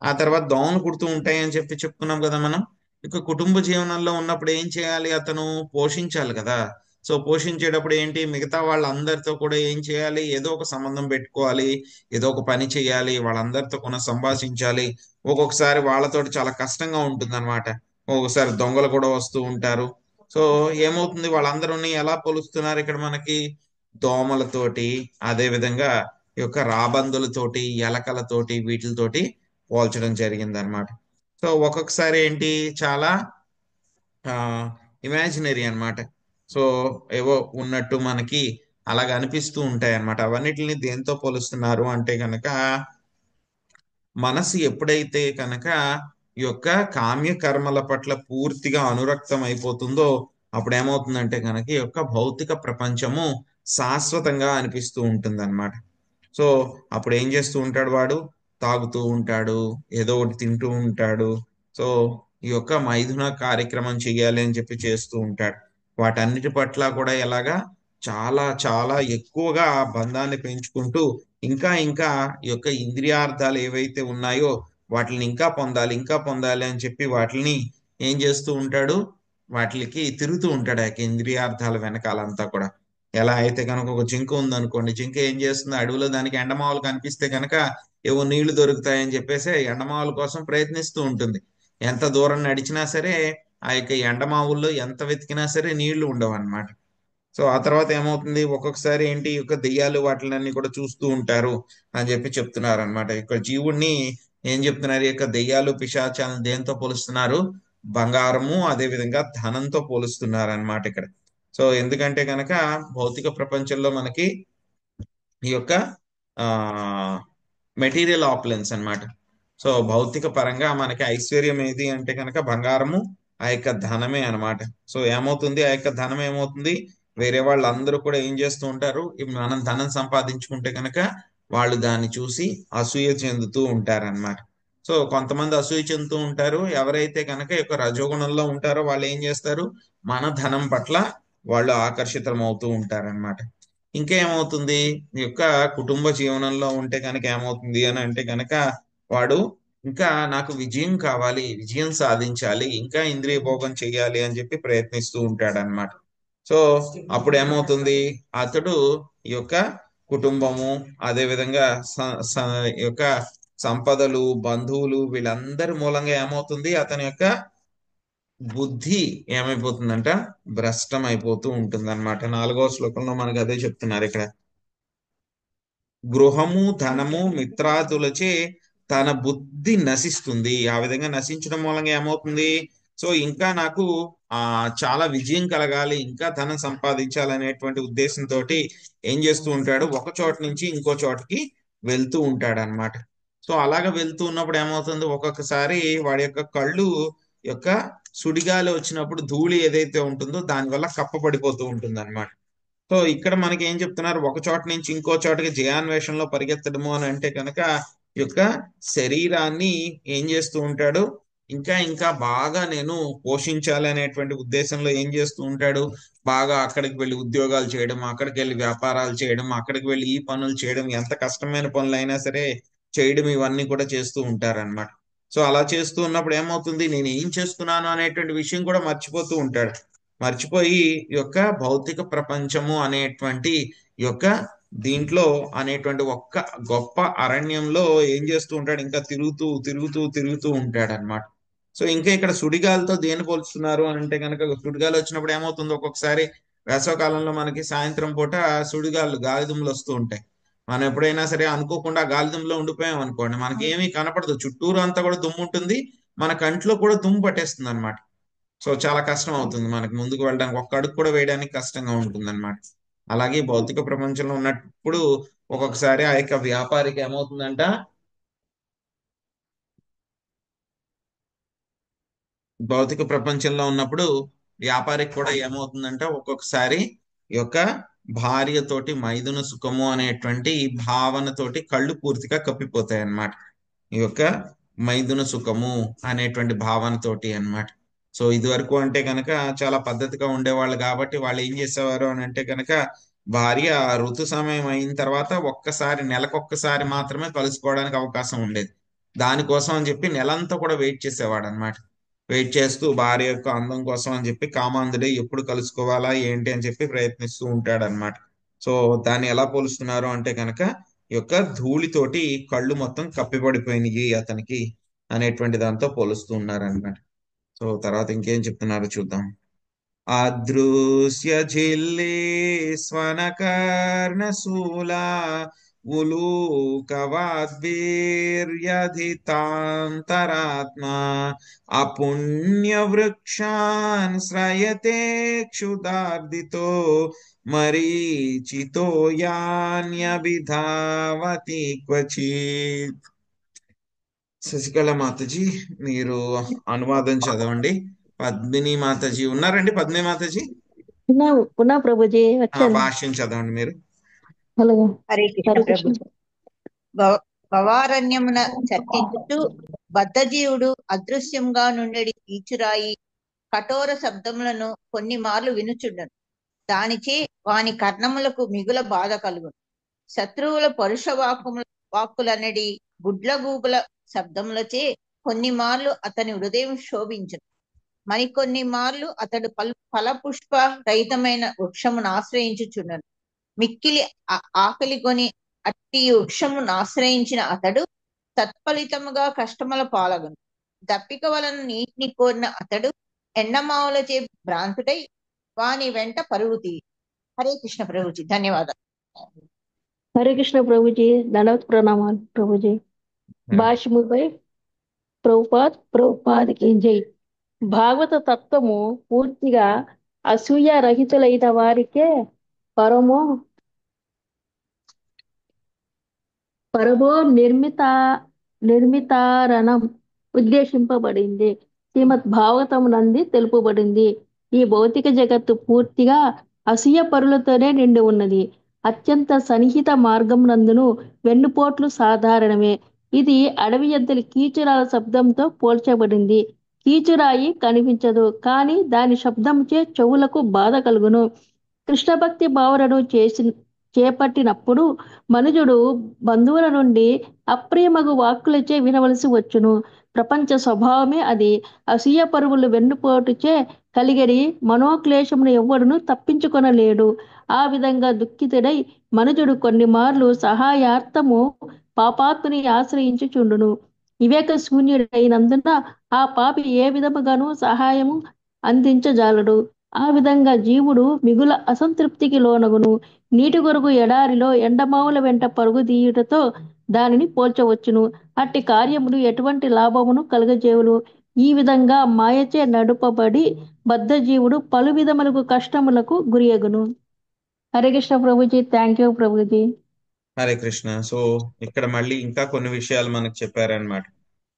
ఆ తర్వాత దోమలు కుడుతూ ఉంటాయి అని చెప్పి చెప్పుకున్నాం కదా మనం. ఇక కుటుంబ జీవనంలో ఉన్నప్పుడు ఏం చేయాలి, అతను పోషించాలి కదా. సో పోషించేటప్పుడు ఏంటి, మిగతా వాళ్ళందరితో కూడా ఏం చేయాలి, ఏదో ఒక సంబంధం పెట్టుకోవాలి, ఏదో ఒక పని చేయాలి, వాళ్ళందరితో కూడా సంభాషించాలి. ఒక్కొక్కసారి వాళ్ళతోటి చాలా కష్టంగా ఉంటుంది అనమాట. ఒక్కొక్కసారి దొంగలు కూడా వస్తూ ఉంటారు. సో ఏమవుతుంది, వాళ్ళందరూని ఎలా పోలుస్తున్నారు ఇక్కడ మనకి, దోమలతోటి, అదే విధంగా ఈ యొక్క రాబందులతోటి, ఎలకలతోటి, వీటితోటి పోల్చడం జరిగింది అనమాట. సో ఒక్కొక్కసారి ఏంటి, చాలా ఇమాజినరీ అన్నమాట. సో ఏవో ఉన్నట్టు మనకి అలాగ అనిపిస్తూ ఉంటాయి అన్నమాట. అవన్నిటిని దేంతో పోలుస్తున్నారు అంటే కనుక, మనసు ఎప్పుడైతే కనుక ఈ యొక్క కామ్య కర్మల పట్ల పూర్తిగా అనురక్తం అయిపోతుందో అప్పుడు ఏమవుతుందంటే కనుక ఈ యొక్క భౌతిక ప్రపంచము శాశ్వతంగా అనిపిస్తూ ఉంటుంది అనమాట. సో అప్పుడు ఏం చేస్తూ ఉంటాడు వాడు, తాగుతూ ఉంటాడు, ఏదో ఒకటి తింటూ ఉంటాడు. సో ఈ యొక్క మైథున కార్యక్రమం చెయ్యాలి అని చెప్పి చేస్తూ ఉంటాడు. వాటన్నిటి పట్ల కూడా ఎలాగా చాలా చాలా ఎక్కువగా ఆ బంధాన్ని పెంచుకుంటూ ఇంకా ఇంకా ఈ యొక్క ఇంద్రియార్థాలు ఏవైతే ఉన్నాయో వాటిని ఇంకా పొందాలి, ఇంకా పొందాలి అని చెప్పి వాటిని ఏం చేస్తూ ఉంటాడు, వాటికి తిరుగుతూ ఉంటాడు ఆ యొక్క ఇంద్రియార్థాల వెనకాలంతా కూడా. ఎలా అయితే కనుక ఒక జింక ఉందనుకోండి, జింక ఏం చేస్తుంది, అడవిలో దానికి ఎండమావులు కనిపిస్తే కనుక ఏవో నీళ్లు దొరుకుతాయని చెప్పేసి ఎండమావుల కోసం ప్రయత్నిస్తూ ఉంటుంది. ఎంత దూరం నడిచినా సరే ఆ యొక్క ఎండమావుల్లో ఎంత వెతికినా సరే నీళ్లు ఉండవు అన్నమాట. సో ఆ తర్వాత ఏమవుతుంది, ఒక్కొక్కసారి ఏంటి, ఈ యొక్క దెయ్యాలు వాటిలన్నీ కూడా చూస్తూ ఉంటారు అని చెప్పి చెప్తున్నారు అనమాట. ఇక్కడ జీవుణ్ణి ఏం చెప్తున్నారు, ఈ యొక్క దెయ్యాలు పిశాచాలను దేంతో పోలుస్తున్నారు, బంగారము అదే విధంగా ధనంతో పోలుస్తున్నారు అన్నమాట ఇక్కడ. సో ఎందుకంటే కనుక భౌతిక ప్రపంచంలో మనకి ఈ యొక్క ఆ మెటీరియల్ ఆపులెన్స్ అన్నమాట. సో భౌతిక పరంగా మనకి ఐశ్వర్యం ఏది అంటే కనుక బంగారము, ఆ యొక్క ధనమే అన్నమాట. సో ఏమవుతుంది, ఆ యొక్క ధనం ఏమవుతుంది, వేరే వాళ్ళందరూ కూడా ఏం చేస్తూ ఉంటారు, మనం ధనం సంపాదించుకుంటే కనుక వాళ్ళు దాన్ని చూసి అసూయ చెందుతూ ఉంటారన్నమాట. సో కొంతమంది అసూయ చెందుతూ ఉంటారు, ఎవరైతే కనుక ఈ యొక్క రజోగుణంలో ఉంటారో వాళ్ళు ఏం చేస్తారు, మన ధనం పట్ల వాళ్ళు ఆకర్షితం అవుతూ ఉంటారన్నమాట. ఇంకా ఏమవుతుంది, ఈ యొక్క కుటుంబ జీవనంలో ఉంటే కనుక ఏమవుతుంది అని అంటే కనుక వాడు ఇంకా నాకు విజయం కావాలి, విజయం సాధించాలి, ఇంకా ఇంద్రియ భోగం చెయ్యాలి అని చెప్పి ప్రయత్నిస్తూ ఉంటాడు అనమాట. సో అప్పుడు ఏమవుతుంది, అతడు ఈ యొక్క కుటుంబము అదే విధంగా ఈ యొక్క సంపదలు, బంధువులు వీళ్ళందరి మూలంగా ఏమవుతుంది, అతని యొక్క బుద్ధి ఏమైపోతుందంట, భ్రష్టం అయిపోతూ ఉంటుంది అనమాట. 4వ శ్లోకంలో మనకు అదే చెప్తున్నారు ఇక్కడ. గృహము, ధనము, మిత్రాదులచే తన బుద్ధి నశిస్తుంది. ఆ విధంగా నశించడం మూలంగా ఏమవుతుంది, సో ఇంకా నాకు చాలా విజయం కలగాలి, ఇంకా ధనం సంపాదించాలనేటువంటి ఉద్దేశంతో ఏం చేస్తూ ఉంటాడు, ఒక చోట నుంచి ఇంకో చోటకి వెళ్తూ ఉంటాడు అనమాట. సో అలాగ వెళ్తూ ఉన్నప్పుడు ఏమవుతుంది, ఒక్కొక్కసారి వాడి యొక్క కళ్ళు యొక్క సుడిగాలి వచ్చినప్పుడు ధూళి ఏదైతే ఉంటుందో దానివల్ల కప్పబడిపోతూ ఉంటుంది అనమాట. సో ఇక్కడ మనకి ఏం చెప్తున్నారు, ఒక చోట నుంచి ఇంకో చోటకి జయాన్వేషణలో పరిగెత్తడము అని అంటే కనుక ఈ యొక్క శరీరాన్ని ఏం చేస్తూ ఉంటాడు, ఇంకా ఇంకా బాగా నేను పోషించాలి అనేటువంటి ఉద్దేశంలో ఏం చేస్తూ ఉంటాడు, బాగా అక్కడికి వెళ్ళి ఉద్యోగాలు చేయడం, అక్కడికి వెళ్ళి వ్యాపారాలు చేయడం, అక్కడికి వెళ్ళి ఈ పనులు చేయడం, ఎంత కష్టమైన పనులు అయినా సరే చేయడం, ఇవన్నీ కూడా చేస్తూ ఉంటారన్నమాట. సో అలా చేస్తూ ఉన్నప్పుడు ఏమవుతుంది, నేను ఏం చేస్తున్నాను అనేటువంటి విషయం కూడా మర్చిపోతూ ఉంటాడు. మర్చిపోయి ఈ యొక్క భౌతిక ప్రపంచము అనేటువంటి ఈ యొక్క దీంట్లో అనేటువంటి ఒక్క గొప్ప అరణ్యంలో ఏం చేస్తూ ఉంటాడు, ఇంకా తిరుగుతూ తిరుగుతూ తిరుగుతూ ఉంటాడు అనమాట. సో ఇంకా ఇక్కడ సుడిగాలితో దేని పోల్చుతున్నారు అని అంటే కనుక, సుడిగాలి వచ్చినప్పుడు ఏమవుతుంది, ఒక్కొక్కసారి వేసవకాలంలో మనకి సాయంత్రం పూట సుడిగాలు గాలిదుమ్ములు వస్తూ ఉంటాయి. మనం ఎప్పుడైనా సరే అనుకోకుండా గాలిదుమ్ములో ఉండిపోయాం అనుకోండి, మనకి ఏమీ కనపడదు, చుట్టూరు అంతా కూడా దుమ్ము ఉంటుంది, మన కంట్లో కూడా దుమ్ము పట్టేస్తుంది అనమాట. సో చాలా కష్టం అవుతుంది మనకి ముందుకు వెళ్ళడానికి, ఒక్క అడుగు కూడా వేయడానికి కష్టంగా ఉంటుంది అనమాట. అలాగే భౌతిక ప్రపంచంలో ఉన్నప్పుడు ఒక్కొక్కసారి ఆ యొక్క వ్యాపారికి ఏమవుతుందంట, భౌతిక ప్రపంచంలో ఉన్నప్పుడు వ్యాపారికి కూడా ఏమవుతుందంటే ఒక్కొక్కసారి ఈ యొక్క భార్యతోటి మైథున సుఖము అనేటువంటి భావనతోటి కళ్ళు పూర్తిగా కప్పిపోతాయి అన్నమాట. ఈ యొక్క మైథున సుఖము అనేటువంటి భావనతోటి అన్నమాట. సో ఇది వరకు అంటే కనుక చాలా పద్ధతిగా ఉండేవాళ్ళు కాబట్టి వాళ్ళు ఏం చేసేవారు అని అంటే కనుక, భార్య ఋతు సమయం అయిన తర్వాత ఒక్కసారి, నెలకొక్కసారి మాత్రమే కలుసుకోవడానికి అవకాశం ఉండేది. దానికోసం అని చెప్పి నెలంతా కూడా వెయిట్ చేసేవాడు అనమాట. వెయిట్ చేస్తూ భార్య యొక్క అందం కోసం అని చెప్పి కామాంధుడే ఎప్పుడు కలుసుకోవాలా ఏంటి అని చెప్పి ప్రయత్నిస్తూ ఉంటాడు అనమాట. సో దాన్ని ఎలా పోలుస్తున్నారు అంటే కనుక, ఈ యొక్క ధూళితోటి కళ్ళు మొత్తం కప్పిపడిపోయినాయి అతనికి అనేటువంటి దాంతో పోలుస్తూ ఉన్నారు అనమాట. సో తర్వాత ఇంకేం చెప్తున్నారో చూద్దాం. అదృశ్య జిల్లే స్వనకర్ణశూలా ఉలూకవాద్వీర్యధితాంతరాత్మా అపుణ్యవృక్షాన్ శ్రయతే క్షుదార్దితో మరీచితో యాన్యభిధావతి క్వచిత్. శశికళ మాతాజీ మీరు అనువాదం చదవండి. పద్మిని మాతాజీ ఉన్నారండి? పద్మిని మాతాజీ పునః ప్రభుజీ వచ్చాను. భాష్యం చదవండి మీరు. అలాగే. హరే కృష్ణ హరే కృష్ణ. ప్రభు. భవారణ్యమున చర్చించుతూ బద్ధజీవుడు అదృశ్యంగా నుండి ఈచురాయి కఠోర శబ్దములను కొన్ని మార్లు వినుచుండను. దానిచే వాని కర్ణములకు మిగుల బాధ కలుగును. శత్రువుల పరుష వాక్కులనడి గుడ్లగూబుల శబ్దములచే కొన్ని మార్లు అతని హృదయం శోభించును. మరికొన్ని మార్లు అతడు ఫలపుష్ప రహితమైన వృక్షమును ఆశ్రయించుచుండను. మిక్కిలి ఆకలి కొని అట్టి వృక్షమును ఆశ్రయించిన అతడు తత్ఫలితముగా కష్టముల పాలగును. దప్పిక వలన నీటిని కోరిన అతడు ఎండమావులచే భ్రాంతుడై వాని వెంట పరుగు తీయి. హరే కృష్ణ ప్రభుజీ, ధన్యవాదాలు. హరే కృష్ణ ప్రభుజీ, దండవత్ ప్రణామాలు ప్రభుజీ. భాష్యముపై ప్రభుపాద్కి జై. భాగవత తత్వము పూర్తిగా అసూయ రహితులైన వారికే పరమో నిర్మితారణం ఉద్దేశింపబడింది. శ్రీమద్ భాగవతం నంది తెలుపబడింది. ఈ భౌతిక జగత్తు పూర్తిగా అసూయ పరులతోనే నిండి ఉన్నది. అత్యంత సన్నిహిత మార్గం నందును వెన్నుపోట్లు సాధారణమే. ఇది అడవి ఎద్దలి కీచురాల శబ్దంతో పోల్చబడింది. కీచురాయి కనిపించదు, కానీ దాని శబ్దంచే చెవులకు బాధ కలుగును. కృష్ణ భక్తి భావనను చేపట్టినప్పుడు మనుజుడు బంధువుల నుండి అప్రియమగు వాక్కులచే వినవలసి వచ్చును. ప్రపంచ స్వభావమే అది. అసూయ పరువులు వెన్నుపోటుచే కలిగడి మనోక్లేశమును ఎవ్వడును తప్పించుకొనలేడు. ఆ విధంగా దుఃఖితుడై మనుజుడు కొన్ని మార్లు సహాయార్థము పాపాత్ముని ఆశ్రయించుచుండును. వివేక శూన్యుడైనందున ఆ పాపి ఏ విధముగాను సహాయము అందించజాలడు. ఆ విధంగా జీవుడు మిగుల అసంతృప్తికి లోనగును. నీటి కొరకు ఎడారిలో ఎండమావుల వెంట పరుగు తీయుటతో దానిని పోల్చవచ్చును. అట్టి కార్యములు ఎటువంటి లాభమును కలుగజేవులు. ఈ విధంగా మాయచే నడుపబడి బద్ధజీవుడు పలు విధములకు కష్టములకు గురియగును. Hare Krishna Prabhuji. Thank you Prabhuji. Hare Krishna. So ఇక్కడ మళ్ళీ ఇంకా కొన్ని విషయాలు మనకు చెప్పారనమాట.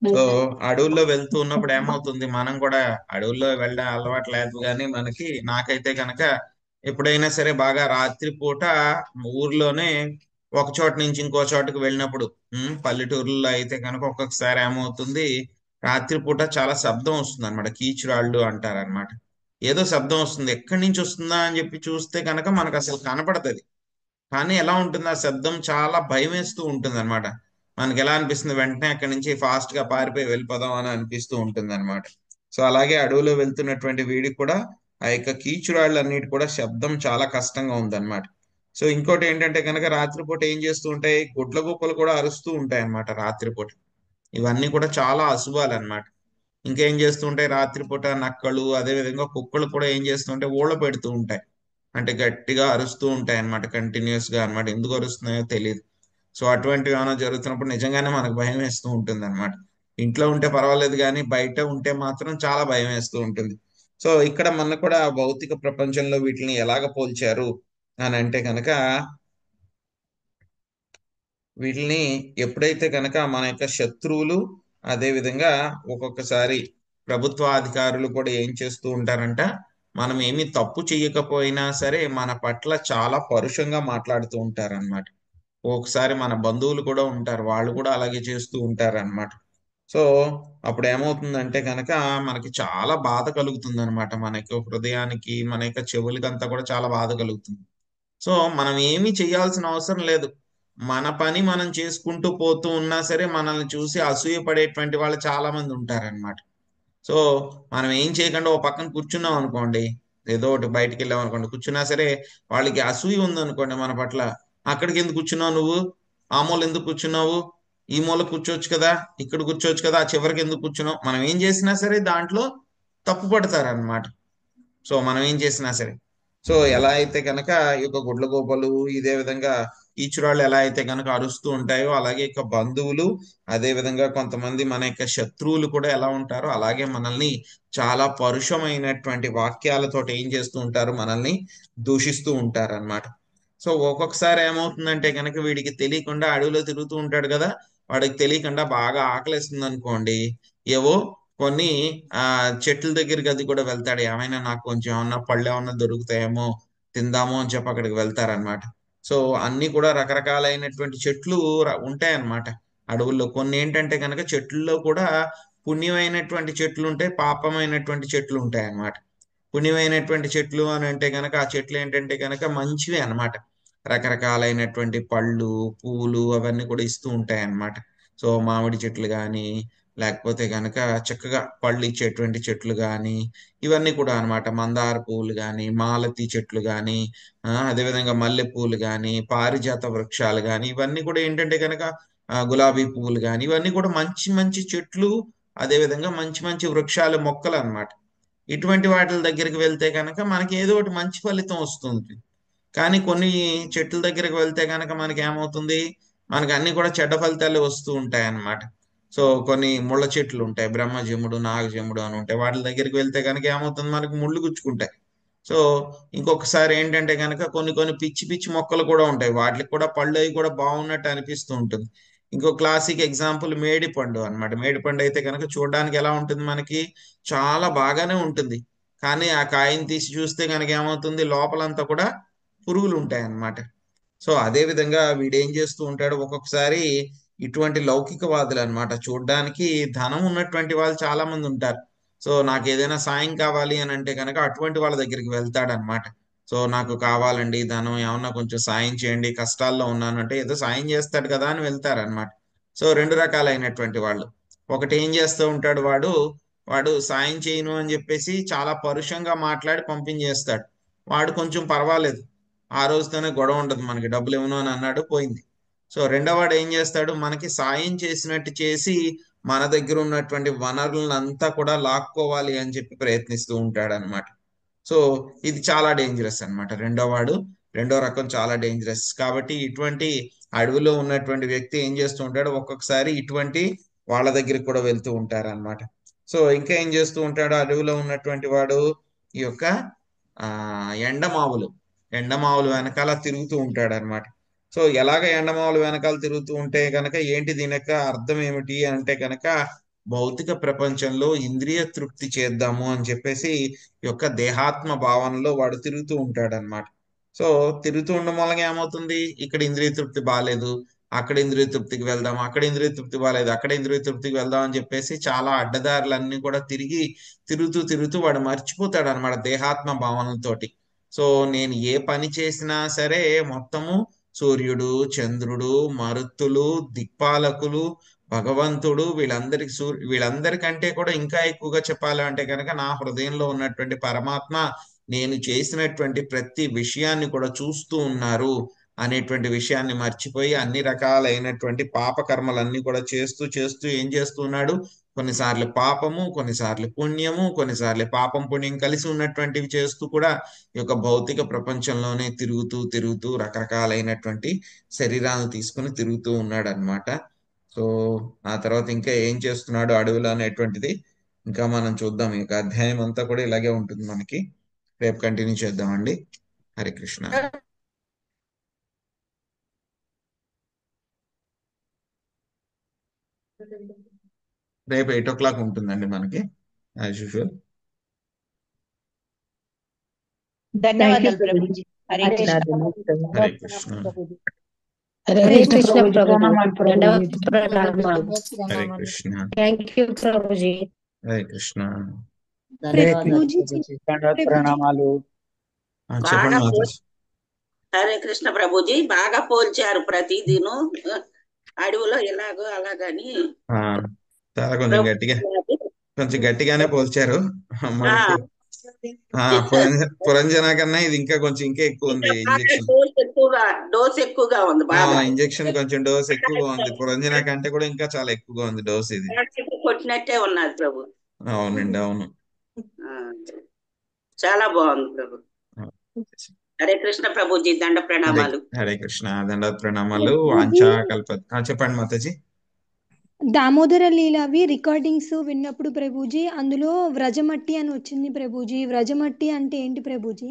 సో అడవుల్లో వెళ్తూ ఉన్నప్పుడు ఏమవుతుంది, మనం కూడా అడవుల్లో వెళ్ళడం అలవాటు లేదు కానీ నాకైతే కనుక ఎప్పుడైనా సరే బాగా రాత్రిపూట ఊర్లోనే ఒక చోట నుంచి ఇంకో చోటకి వెళ్ళినప్పుడు, పల్లెటూరులో అయితే కనుక ఒక్కొక్కసారి ఏమవుతుంది, రాత్రిపూట చాలా శబ్దం వస్తుంది అనమాట. కీచురాళ్ళు అంటారు అనమాట. ఏదో శబ్దం వస్తుంది, ఎక్కడి నుంచి వస్తుందా అని చెప్పి చూస్తే కనుక మనకు అసలు కనపడుతుంది. కానీ ఎలా ఉంటుంది ఆ శబ్దం, చాలా భయం వేస్తూ ఉంటుంది అనమాట. మనకి ఎలా అనిపిస్తుంది, వెంటనే అక్కడి నుంచి ఫాస్ట్ గా పారిపోయి వెళ్ళిపోదాం అని అనిపిస్తూ ఉంటుంది అనమాట. సో అలాగే అడవిలో వెళ్తున్నటువంటి వీడికి కూడా ఆ యొక్క కీచురాళ్ళన్నిటి కూడా శబ్దం చాలా కష్టంగా ఉందన్నమాట. సో ఇంకోటి ఏంటంటే కనుక రాత్రిపూట ఏం చేస్తూ ఉంటాయి, గుడ్ల గుప్పలు కూడా అరుస్తూ ఉంటాయి అన్నమాట రాత్రిపూట. ఇవన్నీ కూడా చాలా అశుభాలు అన్నమాట. ఇంకేం చేస్తూ ఉంటాయి రాత్రిపూట నక్కలు, అదే విధంగా కుక్కలు కూడా ఏం చేస్తుంటాయి, ఊళ్ళ పెడుతూ ఉంటాయి. అంటే గట్టిగా అరుస్తూ ఉంటాయి అన్నమాట, కంటిన్యూస్ గా అన్నమాట. ఎందుకు అరుస్తున్నాయో తెలియదు. సో అటువంటివి ఏమైనా జరుగుతున్నప్పుడు నిజంగానే మనకు భయం వేస్తూ ఉంటుంది అనమాట. ఇంట్లో ఉంటే పర్వాలేదు కానీ బయట ఉంటే మాత్రం చాలా భయం వేస్తూ ఉంటుంది. సో ఇక్కడ మనకు కూడా భౌతిక ప్రపంచంలో వీటిని ఎలాగ పోల్చారు అని అంటే కనుక, వీటిని ఎప్పుడైతే కనుక మన యొక్క శత్రువులు, అదే విధంగా ఒక్కొక్కసారి ప్రభుత్వ అధికారులు కూడా ఏం చేస్తూ ఉంటారంట, మనం ఏమి తప్పు చేయకపోయినా సరే మన పట్ల చాలా పరుషంగా మాట్లాడుతూ ఉంటారన్నమాట. ఒకసారి మన బంధువులు కూడా ఉంటారు, వాళ్ళు కూడా అలాగే చేస్తూ ఉంటారు అన్నమాట. సో అప్పుడు ఏమవుతుందంటే కనుక మనకి చాలా బాధ కలుగుతుంది అనమాట. మన యొక్క హృదయానికి, మన యొక్క చెవులకి అంతా కూడా చాలా బాధ కలుగుతుంది. సో మనం ఏమీ చేయాల్సిన అవసరం లేదు, మన పని మనం చేసుకుంటూ పోతూ ఉన్నా సరే మనల్ని చూసి అసూయ పడేటువంటి వాళ్ళు చాలా మంది ఉంటారన్నమాట. సో మనం ఏం చేయకుండా ఓ పక్కన కూర్చున్నాం అనుకోండి, ఏదో ఒకటి బయటికి వెళ్ళాం అనుకోండి, కూర్చున్నా సరే వాళ్ళకి అసూయ ఉందనుకోండి మన పట్ల, అక్కడికి ఎందుకు కూర్చున్నావు నువ్వు, ఆ మూల ఎందుకు కూర్చున్నావు, ఈ మూల కూర్చోవచ్చు కదా, ఇక్కడ కూర్చోవచ్చు కదా, ఆ చివరికి ఎందుకు కూర్చున్నావు, మనం ఏం చేసినా సరే దాంట్లో తప్పు పడతారనమాట. సో మనం ఏం చేసినా సరే. సో ఎలా అయితే కనుక ఈ యొక్క గుడ్ల గోపలు, ఇదే విధంగా ఈచురాళ్ళు ఎలా అయితే కనుక అరుస్తూ ఉంటాయో, అలాగే ఇక బంధువులు, అదే విధంగా కొంతమంది మన యొక్క శత్రువులు కూడా ఎలా ఉంటారో అలాగే మనల్ని చాలా పరుషమైనటువంటి వాక్యాలతోటి ఏం చేస్తూ ఉంటారు, మనల్ని దూషిస్తూ ఉంటారు అన్నమాట. సో ఒక్కొక్కసారి ఏమవుతుందంటే కనుక వీడికి తెలియకుండా అడవిలో తిరుగుతూ ఉంటాడు కదా, వాడికి తెలియకుండా బాగా ఆకలిస్తుంది అనుకోండి, ఏవో కొన్ని చెట్ల దగ్గరికి అది కూడా వెళ్తాడు, ఏమైనా నాకు కొంచెం ఏమన్నా పళ్ళు ఏమన్నా దొరుకుతాయేమో తిందాము అని చెప్పి అక్కడికి వెళ్తారనమాట. సో అన్ని కూడా రకరకాలైనటువంటి చెట్లు ఉంటాయన్నమాట అడవుల్లో. కొన్ని ఏంటంటే కనుక చెట్లలో కూడా పుణ్యమైనటువంటి చెట్లు ఉంటాయి, పాపమైనటువంటి చెట్లు ఉంటాయి అన్నమాట. పుణ్యమైనటువంటి చెట్లు అని అంటే కనుక ఆ చెట్లు ఏంటంటే కనుక మంచివి అన్నమాట. రకరకాలైనటువంటి పళ్ళు, పూలు అవన్నీ కూడా ఇస్తూ ఉంటాయి అన్నమాట. సో మామిడి చెట్లు కానీ, లేకపోతే కనుక చక్కగా పళ్ళు ఇచ్చేటువంటి చెట్లు కానీ, ఇవన్నీ కూడా అన్నమాట. మందార పువ్వులు కానీ, మాలతి చెట్లు కానీ, అదేవిధంగా మల్లె పూలు కానీ, పారిజాత వృక్షాలు కానీ, ఇవన్నీ కూడా ఏంటంటే కనుక గులాబీ పువ్వులు కానీ, ఇవన్నీ కూడా మంచి మంచి చెట్లు, అదేవిధంగా మంచి మంచి వృక్షాలు, మొక్కలు అన్నమాట. ఇటువంటి వాటి దగ్గరికి వెళ్తే కనుక మనకి ఏదో ఒకటి మంచి ఫలితం వస్తుంది. కానీ కొన్ని చెట్ల దగ్గరికి వెళ్తే కనుక మనకి ఏమవుతుంది, మనకి అన్ని కూడా చెడ్డ ఫలితాలు వస్తూ ఉంటాయి అన్నమాట. సో కొన్ని ముళ్ళ చెట్లు ఉంటాయి, బ్రహ్మజముడు, నాగజముడు అని ఉంటాయి. వాటి దగ్గరికి వెళ్తే కనుక ఏమవుతుంది, మనకి ముళ్ళు గుచ్చుకుంటాయి. సో ఇంకొకసారి ఏంటంటే కనుక కొన్ని కొన్ని పిచ్చి పిచ్చి మొక్కలు కూడా ఉంటాయి, వాటికి కూడా పళ్ళు అవి కూడా బాగున్నట్టు అనిపిస్తూ ఉంటుంది. ఇంకో క్లాసిక్ ఎగ్జాంపుల్ మేడి పండు అన్నమాట. మేడి పండు అయితే కనుక చూడడానికి ఎలా ఉంటుంది, మనకి చాలా బాగానే ఉంటుంది. కానీ ఆ కాయని తీసి చూస్తే కనుక ఏమవుతుంది, లోపలంతా కూడా పురుగులు ఉంటాయి అన్నమాట. సో అదే విధంగా వీడేం చేస్తూ ఉంటాడు, ఒక్కొక్కసారి ఇటువంటి లౌకికవాదులు అన్నమాట. చూడడానికి ధనం ఉన్నటువంటి వాళ్ళు చాలా మంది ఉంటారు. సో నాకు ఏదైనా సాయం కావాలి అని అంటే కనుక అటువంటి వాళ్ళ దగ్గరికి వెళ్తాడనమాట. సో నాకు కావాలండి ధనం, ఏమన్నా కొంచెం సాయం చేయండి, కష్టాల్లో ఉన్నాను అంటే ఏదో సాయం చేస్తాడు కదా అని వెళ్తారనమాట. సో రెండు రకాలైనటువంటి వాళ్ళు. ఒకటి ఏం చేస్తూ ఉంటాడు, వాడు వాడు సాయం చేయను అని చెప్పేసి చాలా పరుషంగా మాట్లాడి పంపించేస్తాడు. వాడు కొంచెం పర్వాలేదు, ఆ రోజుతోనే గొడవ ఉండదు, మనకి డబ్బులు ఇవ్వను అని అన్నాడు, పోయింది. సో రెండో వాడు ఏం చేస్తాడు, మనకి సాయం చేసినట్టు చేసి మన దగ్గర ఉన్నటువంటి వనరులను అంతా కూడా లాక్కోవాలి అని చెప్పి ప్రయత్నిస్తూ ఉంటాడు అనమాట. సో ఇది చాలా డేంజరస్ అన్నమాట. రెండో రకం చాలా డేంజరస్. కాబట్టి ఇటువంటి అడవిలో ఉన్నటువంటి వ్యక్తి ఏం చేస్తూ ఉంటాడు, ఒక్కొక్కసారి ఇటువంటి వాళ్ళ దగ్గరికి కూడా వెళ్తూ ఉంటారు అనమాట. సో ఇంకా ఏం చేస్తూ ఉంటాడు అడవిలో ఉన్నటువంటి వాడు, ఈ యొక్క ఆ ఎండమావులు వెనకాల తిరుగుతూ ఉంటాడు అనమాట. సో ఎలాగ ఎండమావులు వెనకాల తిరుగుతూ ఉంటే కనుక ఏంటి దీని యొక్క అర్థం ఏమిటి అంటే కనుక భౌతిక ప్రపంచంలో ఇంద్రియ తృప్తి చేద్దాము అని చెప్పేసి ఈ యొక్క దేహాత్మ భావనలో వాడు తిరుగుతూ ఉంటాడు అనమాట. సో తిరుగుతూ ఉండడం వల్ల ఏమవుతుంది, ఇక్కడ ఇంద్రియ తృప్తి బాగాలేదు, అక్కడ ఇంద్రియ తృప్తికి వెళ్దాం, అక్కడ ఇంద్రియ తృప్తి బాగాలేదు, అక్కడ ఇంద్రియ తృప్తికి వెళ్దాం అని చెప్పేసి చాలా అడ్డదారులన్నీ కూడా తిరుగుతూ వాడు మర్చిపోతాడు అనమాట దేహాత్మ భావనలతోటి. సో నేను ఏ పని చేసినా సరే మొత్తము సూర్యుడు, చంద్రుడు, మరుత్తులు, దిక్పాలకులు, భగవంతుడు, వీళ్ళందరికంటే కూడా ఇంకా ఎక్కువగా చెప్పాలంటే కనుక నా హృదయంలో ఉన్నటువంటి పరమాత్మ నేను చేసినటువంటి ప్రతి విషయాన్ని కూడా చూస్తూ ఉన్నారు అనేటువంటి విషయాన్ని మర్చిపోయి అన్ని రకాలైనటువంటి పాప కర్మలన్నీ కూడా చేస్తూ ఏం చేస్తున్నాడు, కొన్నిసార్లు పాపము, కొన్నిసార్లు పుణ్యము, కొన్నిసార్లు పాపం పుణ్యం కలిసి ఉన్నటువంటివి చేస్తూ కూడా ఈ యొక్క భౌతిక ప్రపంచంలోనే తిరుగుతూ రకరకాలైనటువంటి శరీరాలను తీసుకుని తిరుగుతూ ఉన్నాడు అనమాట. సో ఆ తర్వాత ఇంకా ఏం చేస్తున్నాడు అడవిలో అనేటువంటిది ఇంకా మనం చూద్దాం. ఈ యొక్క అధ్యాయం అంతా కూడా ఇలాగే ఉంటుంది మనకి. రేపు కంటిన్యూ చేద్దామండి. హరే కృష్ణ. రేపు 8 o'clock ఉంటుందండి మనకి యాజ్ యూజువల్. ధన్యవాదాలు ప్రభుజీ. హరే హరే కృష్ణ. హరే కృష్ణ. హరే కృష్ణ ప్రభుజీ. హరే కృష్ణ. Thank you Prabhuji. హరే కృష్ణ. ప్రభుజీ ప్రణామాలు. చెప్పండి బాగా మాతాజీ. హరే కృష్ణ ప్రభుజీ. బాగా పోల్చారు ప్రతిదిను అడవిలో ఎలాగో అలాగని. చాలా కొంచెం గట్టిగానే పోల్చారు. మనకి పురంజన కన్నా ఇది ఇంకా ఎక్కువ ఉంది. ఇంజెక్షన్ డోస్ ఎక్కువగా ఉంది. ఇంజెక్షన్ కొంచెం డోస్ ఎక్కువగా ఉంది. పురంజన కంటే కూడా ఇంకా చాలా ఎక్కువగా ఉంది డోస్. ఇది కొట్టినట్టే ఉన్నది ప్రభు. అవునండి, అవును. చాలా బాగుంది ప్రభు. హరే కృష్ణ ప్రభుజీ. దండ ప్రణామాలు. హరే కృష్ణ. దండ ప్రణామాలు. వాంఛా కల్ప. చెప్పండి మాతాజీ. దామోదర లీలవి రికార్డింగ్స్ విన్నప్పుడు ప్రభుజీ అందులో వ్రజమట్టి అని వచ్చింది ప్రభుజీ. వ్రజమట్టి అంటే ఏంటి ప్రభుజీ?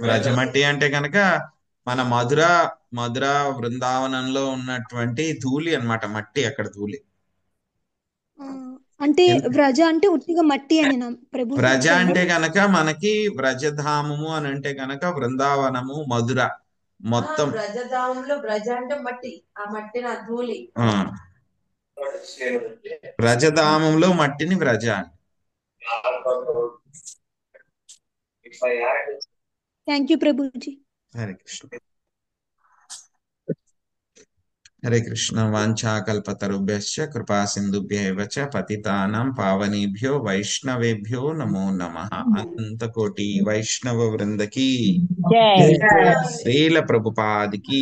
వ్రజమట్టి అంటే కనుక మన మధుర బృందావనంలో ఉన్నటువంటి ధూళి అన్నమాట. మట్టి, అక్కడ ధూళి. అంటే వ్రజ అంటే ఉట్టిగా మట్టి అని ప్రభు. వ్రజ అంటే గనక మనకి వ్రజధామము అని అంటే గనక బృందావనము, మధుర మొత్తం. వ్రజధామంలో వ్రజ అంటే మట్టి, ఆ మట్టిని ధూళి. వ్రజధామంలో మట్టిని వ్రజ. Thank you Prabhuji. హరే కృష్ణ. హరే కృష్ణ. వాంఛా కల్పతరుభ్యశ్చ కృపా సింధుభ్యైవ చ పతితానాం పావనేభ్యో వైష్ణవేభ్యో నమో నమః. అనంతకోటి వైష్ణవ వృందకి శ్రీల ప్రభుపాదికి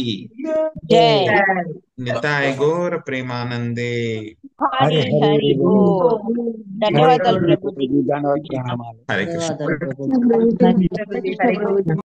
నితాయ గౌర ప్రేమానందే. ధన్యవాదాలు ప్రభుజీ. హరే కృష్ణ.